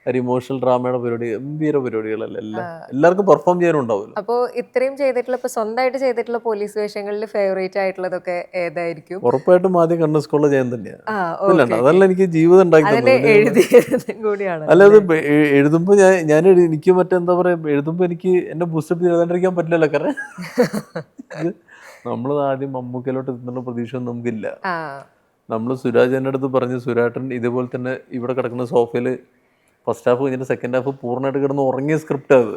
ഒരു ഇമോഷണൽ ഡ്രാമയുടെ പരിപാടി, ഗംഭീര പരിപാടികളല്ല എല്ലാവർക്കും പെർഫോം ചെയ്യാനുണ്ടാവില്ല. അപ്പോ ഇത്രയും ചെയ്തിട്ടുള്ള ഇപ്പൊ സ്വന്തമായിട്ട് ചെയ്തിട്ടുള്ള പോലീസ് വേഷങ്ങളിൽ ഫേവറേറ്റ് ആയിട്ടുള്ളതൊക്കെ ഏതായിരിക്കും? ഉറപ്പായിട്ടും ആദ്യം കണ്ണൂർ സ്കൂളിലെ ജയൻ തന്നെയാണ്. okay. അതല്ല എനിക്ക് ജീവിതം ഉണ്ടാക്കി എഴുതിയതും കൂടിയാണ്. അല്ലാതെ എഴുതുമ്പോ ഞാൻ എനിക്ക് മറ്റെന്താ പറയാ, എഴുതുമ്പോ എനിക്ക് എന്നെ ബൂസ്റ്റപ്പ് എഴുതാണ്ടിരിക്കാൻ പറ്റില്ലല്ലോ. കാരണം നമ്മൾ ആദ്യം മമ്മൂക്കയിലോട്ട് എത്തുന്ന പ്രതീക്ഷ ഒന്നും നമുക്കില്ല. നമ്മൾ സുരാജന്റെ അടുത്ത് പറഞ്ഞു, സുരാട്ടൻ ഇതുപോലെ തന്നെ ഇവിടെ കിടക്കുന്ന സോഫയില് ഫസ്റ്റ് ഹാഫ് കഴിഞ്ഞിട്ട് സെക്കൻഡ് ഹാഫ് പൂർണ്ണമായിട്ട് കിടന്ന് ഉറങ്ങിയ സ്ക്രിപ്റ്റ് അത്.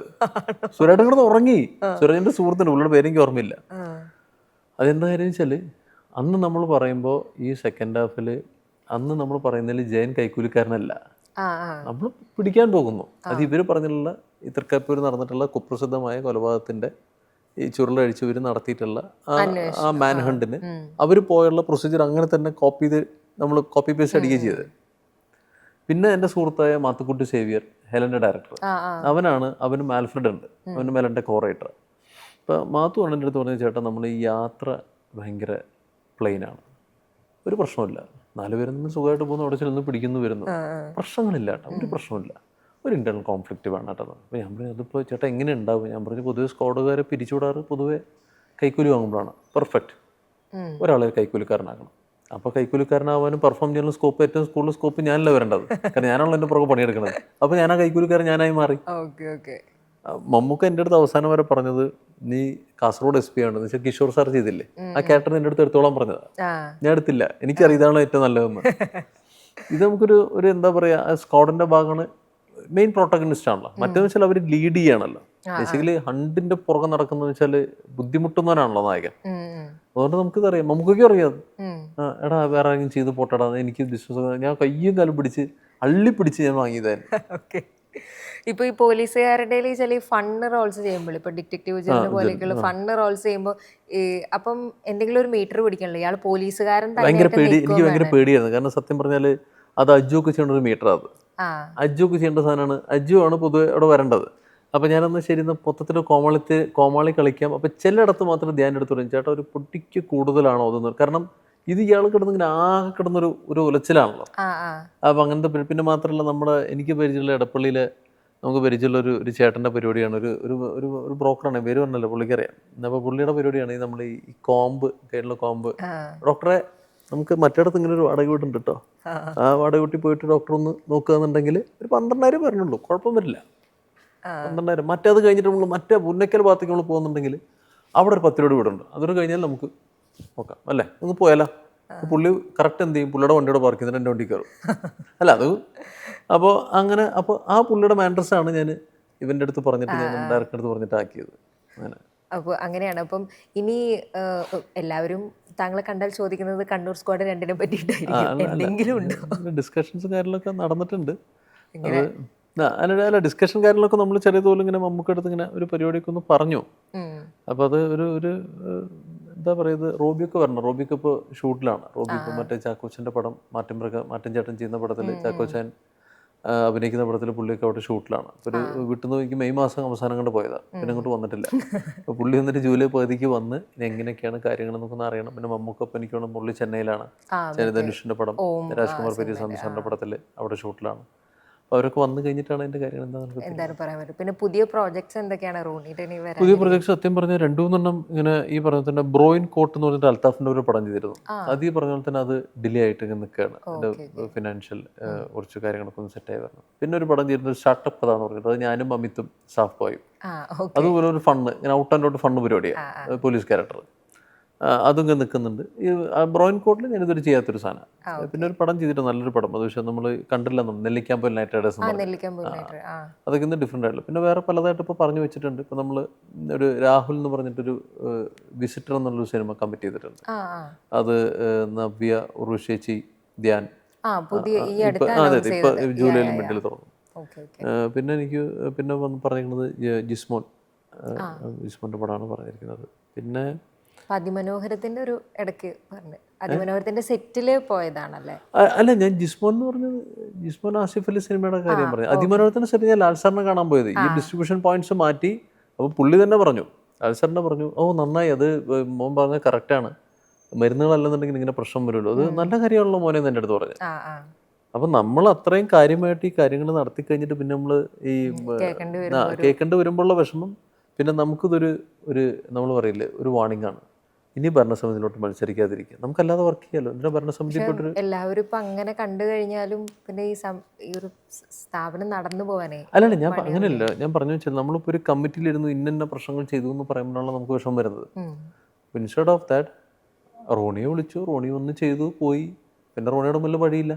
സുരാട്ടൻ കിടന്ന് ഉറങ്ങി. സുരാജന്റെ സുഹൃത്തുണ്ട്, ഉള്ള പേരെനിക്ക് ഓർമ്മയില്ല. അതെന്താ കാര്യം വെച്ചാല് അന്ന് നമ്മൾ പറയുമ്പോൾ ഈ സെക്കൻഡ് ഹാഫില് അന്ന് നമ്മൾ പറയുന്നതിൽ ജയൻ കൈക്കൂലിക്കാരനല്ല, നമ്മൾ പിടിക്കാൻ പോകുന്നു. അത് ഇവര് പറഞ്ഞിട്ടുള്ള ഈ തൃക്കാപ്പൂർ നടന്നിട്ടുള്ള കുപ്രസിദ്ധമായ കൊലപാതകത്തിന്റെ ഈ ചുരുളഴിച്ച് ഇവർ നടത്തിയിട്ടുള്ള ആ മാൻ ഹണ്ടിന് അവർ പോയുള്ള പ്രൊസീജിയർ അങ്ങനെ തന്നെ കോപ്പി ചെയ്ത് നമ്മൾ കോപ്പി പേസ്റ്റ് അടിക്കുകയും ചെയ്തത്. പിന്നെ എൻ്റെ സുഹൃത്തായ മാത്തുക്കുട്ടി സേവിയർ, ഹെലൻ്റെ ഡയറക്ടർ, അവന് ആൽഫ്രഡ് ഉണ്ട്, അവന് മെലൻ്റെ കോറൈറ്റർ. ഇപ്പം മാത്തു എൻ്റെ അടുത്ത് പറഞ്ഞ ചേട്ടാ നമ്മൾ ഈ യാത്ര ഭയങ്കര പ്ലെയിനാണ്, ഒരു പ്രശ്നമില്ല, 4 പേരും നിന്ന് സുഖമായിട്ട് പോകുന്നു, അവിടെ ചെല്ലുന്നു പിടിക്കുന്നു വരുന്നു, പ്രശ്നങ്ങളില്ല കേട്ടോ, ഒരു പ്രശ്നമില്ല, ഒരു ഇൻറ്റർണൽ കോൺഫ്ലിക്റ്റ് വേണം കേട്ടോ. അപ്പോൾ ഞാൻ പറഞ്ഞു അതിപ്പോൾ ചേട്ടാ എങ്ങനെ ഉണ്ടാവും? ഞാൻ പറഞ്ഞു പൊതുവെ സ്ക്വാഡുകാരെ പിരിച്ചുവിടാറ് പൊതുവെ കൈക്കൂലി വാങ്ങുമ്പോഴാണ്. പെർഫെക്റ്റ്, ഒരാളെ കൈക്കൂലിക്കാരനാക്കണം. അപ്പോൾ കൈക്കൂലിക്കാരനാവാനും പെർഫോം ചെയ്യാനുള്ള സ്കോപ്പ്, ഏറ്റവും സ്കൂളിൽ സ്കോപ്പ് ഞാനല്ല വരേണ്ടത്, കാരണം ഞാനാണല്ലോ എൻ്റെ പുറകെ പണിയെടുക്കുന്നത്. അപ്പോൾ ഞാൻ ആ കൈക്കൂലിക്കാരൻ ഞാനായി മാറി. മമ്മൂക്ക എൻ്റെ അടുത്ത് അവസാനം വരെ പറഞ്ഞത് നീ കാസർഗോഡ് SP ആണെന്ന് വെച്ചാൽ കിഷോർ സാർ ചെയ്തില്ലേ, ആ ക്യാരക്ടർ എൻ്റെ അടുത്ത് എടുത്തോളാൻ പറഞ്ഞതാ. ഞാൻ എടുത്തില്ല, എനിക്കറിയാം ഇതാണ് ഏറ്റവും നല്ലതെന്ന്. ഇത് നമുക്കൊരു എന്താ പറയുക, സ്ക്വാഡിൻ്റെ ഭാഗമാണ്, മെയിൻ പ്രോട്ടഗണിസ്റ്റ് ആണല്ലോ. മറ്റേന്ന് വെച്ചാൽ അവർ ലീഡ് ചെയ്യാണല്ലോ. ബേസിക്കലി ഹണ്ടിന്റെ പുറകെ നടക്കുന്ന വെച്ചാൽ ബുദ്ധിമുട്ടുന്നവനാണല്ലോ നായകൻ. അതുകൊണ്ട് നമുക്കിത് അറിയാം, നമുക്കൊക്കെ അറിയാം. എടാ വേറെ ആരെങ്കിലും ചെയ്ത് പോട്ടടാ, എനിക്ക് ബിസിനസ്, ഞാൻ കയ്യും കാലും പിടിച്ച് അള്ളിപ്പിടിച്ച് ഞാൻ വാങ്ങിയതായിരുന്നു. ഇപ്പൊ ഈ പോലീസുകാരുടെ ചില ഫണ്ണ് റോൾസ് ചെയ്യുമ്പോൾ, ഇപ്പൊ ഡിറ്റക്റ്റീവ് ജനറൽ പോലെയൊക്കെയുള്ള ഫണ്ണ് റോൾസ് ചെയ്യുമ്പോൾ അപ്പം എന്തെങ്കിലും ഒരു മീറ്റർ പിടിക്കണല്ലോ, ഇയാൾ പോലീസുകാരൻ ഭയങ്കര പേടി, എനിക്ക് ഭയങ്കര പേടിയായിരുന്നു. കാരണം സത്യം പറഞ്ഞാല് അത് അജ്ജു ഒക്കെ ചെയ്യേണ്ട ഒരു മീറ്റർ, അത് അജ്ജു ഒക്കെ ചെയ്യേണ്ട സാധനമാണ്. അജ്ജു ആണ് പൊതുവെ അവിടെ വരേണ്ടത്. അപ്പം ഞാനന്ന് ശരി മൊത്തത്തിൽ കോമാളി കളിക്കാം. അപ്പം ചിലയിടത്ത് മാത്രം ധ്യാനം എടുത്ത് പറയും ചേട്ടാ ഒരു പൊട്ടിക്ക് കൂടുതലാണോ അതെന്ന്. കാരണം ഇത് ഇയാൾ കിടന്നിങ്ങനെ ആകെ കിടന്നൊരു ഉലച്ചിലാണല്ലോ. അപ്പം അങ്ങനത്തെ. പിന്നെ മാത്രമല്ല എനിക്ക് പരിചയമുള്ള എടപ്പള്ളിയിലെ നമുക്ക് പരിചയമുള്ള ഒരു ചേട്ടൻ്റെ പരിപാടിയാണ്, ഒരു ബ്രോക്കറാണ്, പേര് പറഞ്ഞല്ലോ, പുള്ളിക്കറിയാം. അപ്പോൾ പുള്ളിയുടെ പരിപാടിയാണ് നമ്മൾ ഈ കോമ്പ്, കയ്യിലുള്ള കോമ്പ്. ഡോക്ടറെ നമുക്ക് മറ്റിടത്ത് ഇങ്ങനെ ഒരു വാടക വീട്ടുണ്ട് കേട്ടോ, ആ വാടക വീട്ടിൽ പോയിട്ട് ഡോക്ടർ ഒന്ന് നോക്കുകയെന്നുണ്ടെങ്കിൽ ഒരു 12,000 പറഞ്ഞുള്ളൂ, കുഴപ്പം വരില്ല. 12,000. മറ്റേത് കഴിഞ്ഞിട്ട് നമ്മൾ മറ്റേ പുന്നക്കൽ ഭാഗത്തേക്ക് നമ്മൾ പോകുന്നുണ്ടെങ്കിൽ അവിടെ ഒരു 10 രൂപ വീടുണ്ട്, അതൊരു കഴിഞ്ഞാൽ നമുക്ക് നോക്കാം അല്ലേ, ഒന്ന് പോയാലോ. പുള്ളി കറക്റ്റ് എന്ത് ചെയ്യും, പുള്ളിയുടെ വണ്ടിയുടെ പാർക്ക് ചെയ്തിട്ട് എൻ്റെ വണ്ടി കയറും. അല്ല അത് അപ്പോൾ അങ്ങനെ. അപ്പോൾ ആ പുള്ളിയുടെ മാൻഡ്രസ്സാണ് ഞാൻ ഇവൻ്റെ അടുത്ത് പറഞ്ഞിട്ട്, ഞാൻ ഡയറക്ടറിൻ്റെ അടുത്ത് പറഞ്ഞിട്ട് ആക്കിയത്. അങ്ങനെ. അപ്പോൾ അങ്ങനെയാണ്. അപ്പം ഇനി എല്ലാവരും താങ്കളെ കണ്ടാൽ ചോദിക്കുന്നത് കണ്ണൂർ സ്ക്വാഡ് 2 പറ്റിയിട്ടായിരിക്കും, എന്തെങ്കിലും ഉണ്ടോ? ഡിസ്കഷൻസും കാര്യങ്ങളൊക്കെ നടന്നിട്ടുണ്ട്. അല്ല ഡിസ്കഷൻ കാര്യങ്ങളൊക്കെ നമ്മൾ ചെറിയതുപോലെ ഇങ്ങനെ മമ്മൂക്കടുത്ത് ഇങ്ങനെ ഒരു പരിപാടിയൊക്കെ ഒന്ന് പറഞ്ഞു. അപ്പോൾ അത് ഒരു എന്താ പറയുക, റോബിയൊക്കെ വരണം. റോബിയൊക്കെ ഇപ്പോൾ ഷൂട്ടിലാണ്. റോബി ഇപ്പോൾ മറ്റേ ചാക്കോച്ചൻ്റെ പടം മാറ്റൻ ചേട്ടൻ ചെയ്യുന്ന പടത്തിൽ, ചാക്കോച്ചൻ അഭിനയിക്കുന്ന പടത്തിൽ പുള്ളിയൊക്കെ അവിടെ ഷൂട്ടിലാണ്. അപ്പോൾ ഒരു വിട്ടുന്ന് എനിക്ക് മെയ് മാസം അവസാനം കൊണ്ട് പോയതാണ്, പിന്നെ അങ്ങോട്ട് വന്നിട്ടില്ല. അപ്പോൾ പുള്ളി വന്നിട്ട് ജൂലൈ പകുതിക്ക് വന്ന് ഇനി എങ്ങനെയൊക്കെയാണ് കാര്യങ്ങൾ നമുക്കൊന്ന് അറിയണം. പിന്നെ മമ്മൂക്കൊപ്പം എനിക്ക് വേണം, പുള്ളി ചെന്നൈയിലാണ്, ധനുഷിൻ്റെ പടം, രാജ്കുമാർ പെരിയ സാറിൻ്റെ പടത്തിൽ അവിടെ ഷൂട്ടിലാണ്. അവരൊക്കെ വന്നു കഴിഞ്ഞിട്ടാണ് അതിന്റെ കാര്യങ്ങൾ എന്താണെന്ന് പറയാൻ പറ്റും. പിന്നെ പുതിയ പ്രോജക്ട്സ് എന്തൊക്കെയാണ് റോണിയുടെ? പുതിയ പ്രോജക്ട്സ് സത്യം പറഞ്ഞാൽ 2-3 ഇങ്ങനെ ഈ പറഞ്ഞ തന്നെ ബ്രോയിൻ കോട്ട് എന്ന് പറഞ്ഞിട്ട് അൽത്താഫിന്റെ ഒരു പടം ചെയ്തിരുന്നു. അത് ഈ പറഞ്ഞ പോലെ തന്നെ അത് ഡിലേ ആയിട്ട് ഇങ്ങനെ നിൽക്കുകയാണ്. അതിന്റെ ഫിനാൻഷ്യൽ കുറച്ച് കാര്യങ്ങളൊക്കെ ഒന്ന് സെറ്റ് ആയി വരണം. പിന്നെ ഒരു പടം ചെയ്തിരുന്നത് സ്റ്റാർട്ടപ്പ് കഥ എന്ന് പറഞ്ഞിട്ട്, അത് ഞാനും അമിത്തും സാഫ് ബോയും. അതുപോലെ ഒരു ഫണ്ണ്, ഇങ്ങനെ ഔട്ട് ആൻഡ് ഔട്ട് ഫണ്ണ് പരിപാടിയാണ്, പോലീസ് ക്യാരക്ടർ. അതും ഇങ്ങനെ നിൽക്കുന്നുണ്ട്. ഈ ബ്രോയിൻ കോട്ടിൽ ഞാനിതൊരു ചെയ്യാത്തൊരു സാധനം. പിന്നെ ഒരു പടം ചെയ്തിട്ട് നല്ലൊരു പടം, അത് പക്ഷേ നമ്മൾ കണ്ടില്ല, നെല്ലിക്കാമ്പൽ നൈറ്റ് റൈഡേഴ്സ്, അതൊക്കെ ഇന്ന് ഡിഫറെൻ്റ് ആയിട്ടുള്ള. പിന്നെ വേറെ പലതായിട്ട് ഇപ്പോൾ പറഞ്ഞു വെച്ചിട്ടുണ്ട്. ഇപ്പോൾ നമ്മൾ ഒരു രാഹുൽ എന്ന് പറഞ്ഞിട്ടൊരു വിസിറ്റർ എന്നുള്ളൊരു സിനിമ കമ്മിറ്റ് ചെയ്തിട്ടുണ്ട്. അത് നവ്യ, ഉർവശേച്ചി, ധ്യാൻ, അതെ ഇപ്പോൾ ജൂലൈയിൽ മിഡിൽ തുറന്നു. പിന്നെ എനിക്ക് പിന്നെ പറഞ്ഞിരിക്കുന്നത് ജിസ്മോൻ്റെ പടമാണ് പറഞ്ഞിരിക്കുന്നത്. പിന്നെ അതിമനോഹരത്തിന്റെ ഒരു ഇടയ്ക്ക് പറഞ്ഞു അതിമനോഹരത്തിന്റെ സെറ്റില് പോയതാണല്ലേ? അല്ല, ഞാൻ ജിസ്മോൻ എന്ന് പറഞ്ഞത് ജിസ്മോൻ ആസിഫ് അലി സിനിമയുടെ കാര്യം പറഞ്ഞു. അതിമനോഹരത്തിന്റെ സെറ്റ് ഞാൻ ലാൽ സാറിനെ കാണാൻ പോയത്. ഈ ഡിസ്ട്രിബ്യൂഷൻ പോയിന്റ്സ് മാറ്റി. അപ്പോൾ പുള്ളി തന്നെ പറഞ്ഞു, ലാൽ സാറിനെ പറഞ്ഞു, ഓ നന്നായി, അത് മോൻ പറഞ്ഞത് കറക്റ്റാണ്, മരുന്നുകളല്ലെന്നുണ്ടെങ്കിൽ ഇങ്ങനെ പ്രശ്നം വരുമല്ലോ, അത് നല്ല കാര്യമാണല്ലോ മോനെ എന്ന് എൻ്റെ അടുത്ത് പറഞ്ഞു. അപ്പം നമ്മൾ അത്രയും കാര്യമായിട്ട് ഈ കാര്യങ്ങൾ നടത്തി കഴിഞ്ഞിട്ട് പിന്നെ നമ്മൾ ഈ കേൾക്കേണ്ടി വരുമ്പോഴുള്ള വിഷമം, പിന്നെ നമുക്കിതൊരു നമ്മൾ പറയില്ലേ, ഒരു വാണിംഗ് ആണ്. ഇനി ഭരണസമിതിയിലോട്ട് മത്സരിക്കാതിരിക്കുക, നമുക്കല്ലാതെ വർക്ക് ചെയ്യാമല്ലോ. എന്തിനാ ഭരണസമിതി പോയിട്ട്? എല്ലാവരും ഇപ്പൊ അങ്ങനെ കണ്ടു കഴിഞ്ഞാലും പിന്നെ ഈ ഒരു സ്ഥാപനം നടന്നു പോവാനേ. അല്ലല്ല, ഞാൻ അങ്ങനെയല്ല, ഞാൻ പറഞ്ഞു വെച്ചാൽ നമ്മളിപ്പോൾ ഒരു കമ്മിറ്റിയിലിരുന്നു ഇന്ന പ്രശ്നങ്ങൾ ചെയ്തു എന്ന് പറയുമ്പോഴാണ് നമുക്ക് വിഷമം വരുന്നത്. ഇൻസ്റ്റെഡ് ഓഫ് ദാറ്റ് റോണിയെ വിളിച്ചു, റോണി വന്ന് ചെയ്തു പോയി, പിന്നെ റോണിയുടെ മുന്നിൽ വഴിയില്ല.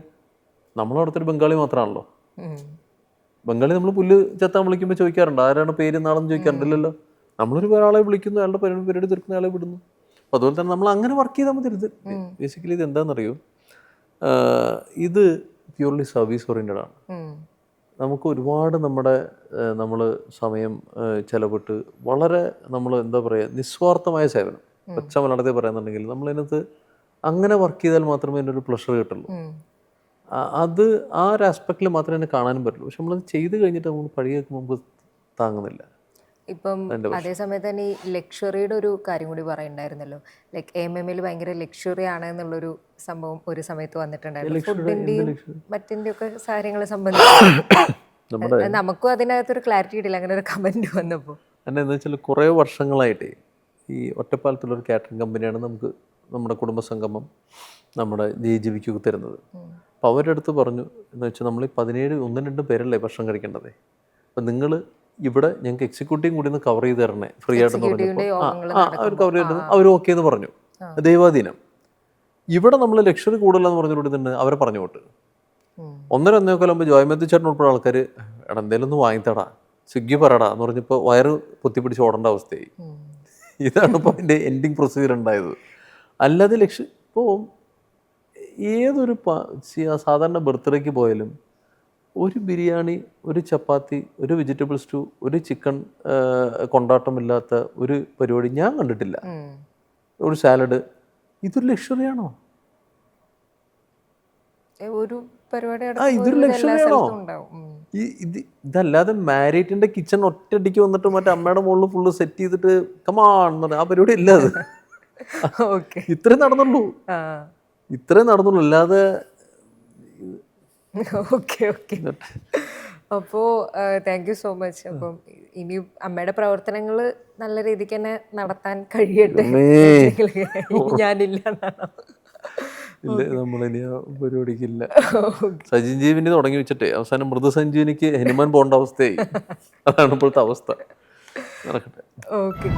നമ്മളവിടുത്തെ ഒരു ബംഗാളി മാത്രമാണല്ലോ. ബംഗാളി നമ്മൾ പുല്ല് ചെത്താൻ വിളിക്കുമ്പോൾ ചോദിക്കാറുണ്ട് ആരാണ് പേര് നാളെന്ന് ചോദിക്കാറുണ്ടല്ലോ. നമ്മളൊരു ഒരാളെ വിളിക്കുന്നു, അയാളുടെ പരിപാടി തീർക്കുന്ന ആളെ വിടുന്നു. അപ്പോൾ അതുപോലെ തന്നെ നമ്മൾ അങ്ങനെ വർക്ക് ചെയ്താൽ മതി. ഇത് ബേസിക്കലി ഇത് എന്താണെന്നറിയോ, ഇത് പ്യൂർലി സർവീസ് ഓറിയൻറ്റഡ് ആണ്. നമുക്ക് ഒരുപാട് നമ്മൾ സമയം ചെലവിട്ട് വളരെ നമ്മൾ എന്താ പറയുക, നിസ്വാർത്ഥമായ സേവനം, ഒച്ച മലയാളത്തിൽ പറയാന്നുണ്ടെങ്കിൽ നമ്മളതിനകത്ത് അങ്ങനെ വർക്ക് ചെയ്താൽ മാത്രമേ അതിൻ്റെ ഒരു പ്ലഷർ കിട്ടുള്ളൂ. അത് ആ ഒരു ആസ്പെക്റ്റിൽ മാത്രമേ എന്നെ കാണാനും പറ്റുള്ളൂ. പക്ഷെ നമ്മളത് ചെയ്ത് കഴിഞ്ഞിട്ട് നമ്മൾ പഴയ മുമ്പ് താങ്ങുന്നില്ല. ഇപ്പം അതേസമയത്ത് തന്നെ ഈ ലക്ഷറിയുടെ ഒരു കാര്യം കൂടി പറയുന്നുണ്ടായിരുന്നല്ലോ. ലൈക്ക് AMMയിൽ ഭയങ്കര ലക്ഷറി ആണ് എന്നുള്ളൊരു സംഭവം ഒരു സമയത്ത് വന്നിട്ടുണ്ടായിരുന്നു. ഫുഡിൻ്റെയും മറ്റിൻ്റെ ഒക്കെ കാര്യങ്ങളെ സംബന്ധിച്ച് നമുക്കും അതിനകത്തൊരു ക്ലാരിറ്റി കിട്ടില്ല അങ്ങനെ ഒരു കമൻറ്റ് വന്നപ്പോൾ. എന്താണെന്ന് വെച്ചാൽ കുറേ വർഷങ്ങളായിട്ട് ഈ ഒറ്റപ്പാലത്തുള്ളൊരു കാറ്ററിംഗ് കമ്പനിയാണ് നമുക്ക് നമ്മുടെ കുടുംബസംഗമം നമ്മുടെ JGVക്ക് തരുന്നത്. അപ്പോൾ അവരുടെ അടുത്ത് പറഞ്ഞു എന്ന് വെച്ചാൽ നമ്മൾ ഈ 17-1-2 പേരല്ലേ ഭക്ഷണം കഴിക്കേണ്ടത്, അപ്പം നിങ്ങൾ ഇവിടെ ഞങ്ങൾക്ക് എക്സിക്യൂട്ടീവ് കൂടി ഒന്ന് കവർ ചെയ്ത് തരണേ ഫ്രീ ആയിട്ടെന്ന് പറഞ്ഞപ്പോൾ അവർ കവർ ചെയ്തത് അവർ ഓക്കെ എന്ന് പറഞ്ഞു. ദൈവാധീനം. ഇവിടെ നമ്മൾ ലക്ഷറി കൂടുതലെന്ന് പറഞ്ഞുകൂടി തന്നെ അവരെ പറഞ്ഞു വിട്ട് 1-1.5 കൊല്ലം ജോയ്മത്തി ചേട്ടൻ ഉൾപ്പെടെ ആൾക്കാർ എടാ എന്തെങ്കിലും ഒന്ന് വാങ്ങിത്തടാ, സ്വിഗ്ഗി പറടാ എന്ന് പറഞ്ഞപ്പോൾ വയറ് പൊത്തിപ്പിടിച്ച് ഓടേണ്ട അവസ്ഥയായി. ഇതാണ് ഇപ്പോൾ അതിൻ്റെ എൻഡിങ് പ്രൊസീജിയർ ഉണ്ടായത്. അല്ലാതെ ഇപ്പോൾ ഏതൊരു സാധാരണ ബർത്ത്ഡേക്ക് പോയാലും ഒരു ബിരിയാണി, ഒരു ചപ്പാത്തി, ഒരു വെജിറ്റബിൾ സ്റ്റൂ, ഒരു ചിക്കൻ കൊണ്ടാട്ടമില്ലാത്ത ഒരു പരിപാടി ഞാൻ കണ്ടിട്ടില്ല. ഒരു സാലഡ്, ഇതൊരു ലക്ഷറിയാണോ? ഒരു പരിപാടി ഇതൊരു ലക്ഷറിയാണോ? ഇതല്ലാതെ മാരിയറ്റിന്റെ കിച്ചൺ ഒറ്റയടിക്ക് വന്നിട്ട് മറ്റേ അമ്മയുടെ മുകളിൽ ഫുള്ള് സെറ്റ് ചെയ്തിട്ട് കമാൺ ആ പരിപാടി ഇല്ല. അത് ഇത്രയും നടന്നുള്ളൂ, ഇത്രയും നടന്നുള്ളൂ. അല്ലാതെ അപ്പോൾ താങ്ക് യു സോ മച്ച്. അപ്പം ഇനി അമ്മയുടെ പ്രവർത്തനങ്ങൾ നല്ല രീതിക്ക് തന്നെ നടത്താൻ കഴിയട്ടെ. ഞാനില്ല എന്നാണോ? ഇല്ല, നമ്മളിനി ആ പരിപാടിക്കില്ല. സജിൻ ജീവനി തുടങ്ങി വെച്ചിട്ടേ അവസാനം മൃദുസഞ്ജീവനിക്ക് ഹനുമാൻ പോകേണ്ട അവസ്ഥയായി. അതാണ് ഇപ്പോഴത്തെ അവസ്ഥ. നടക്കട്ടെ. ഓക്കെ.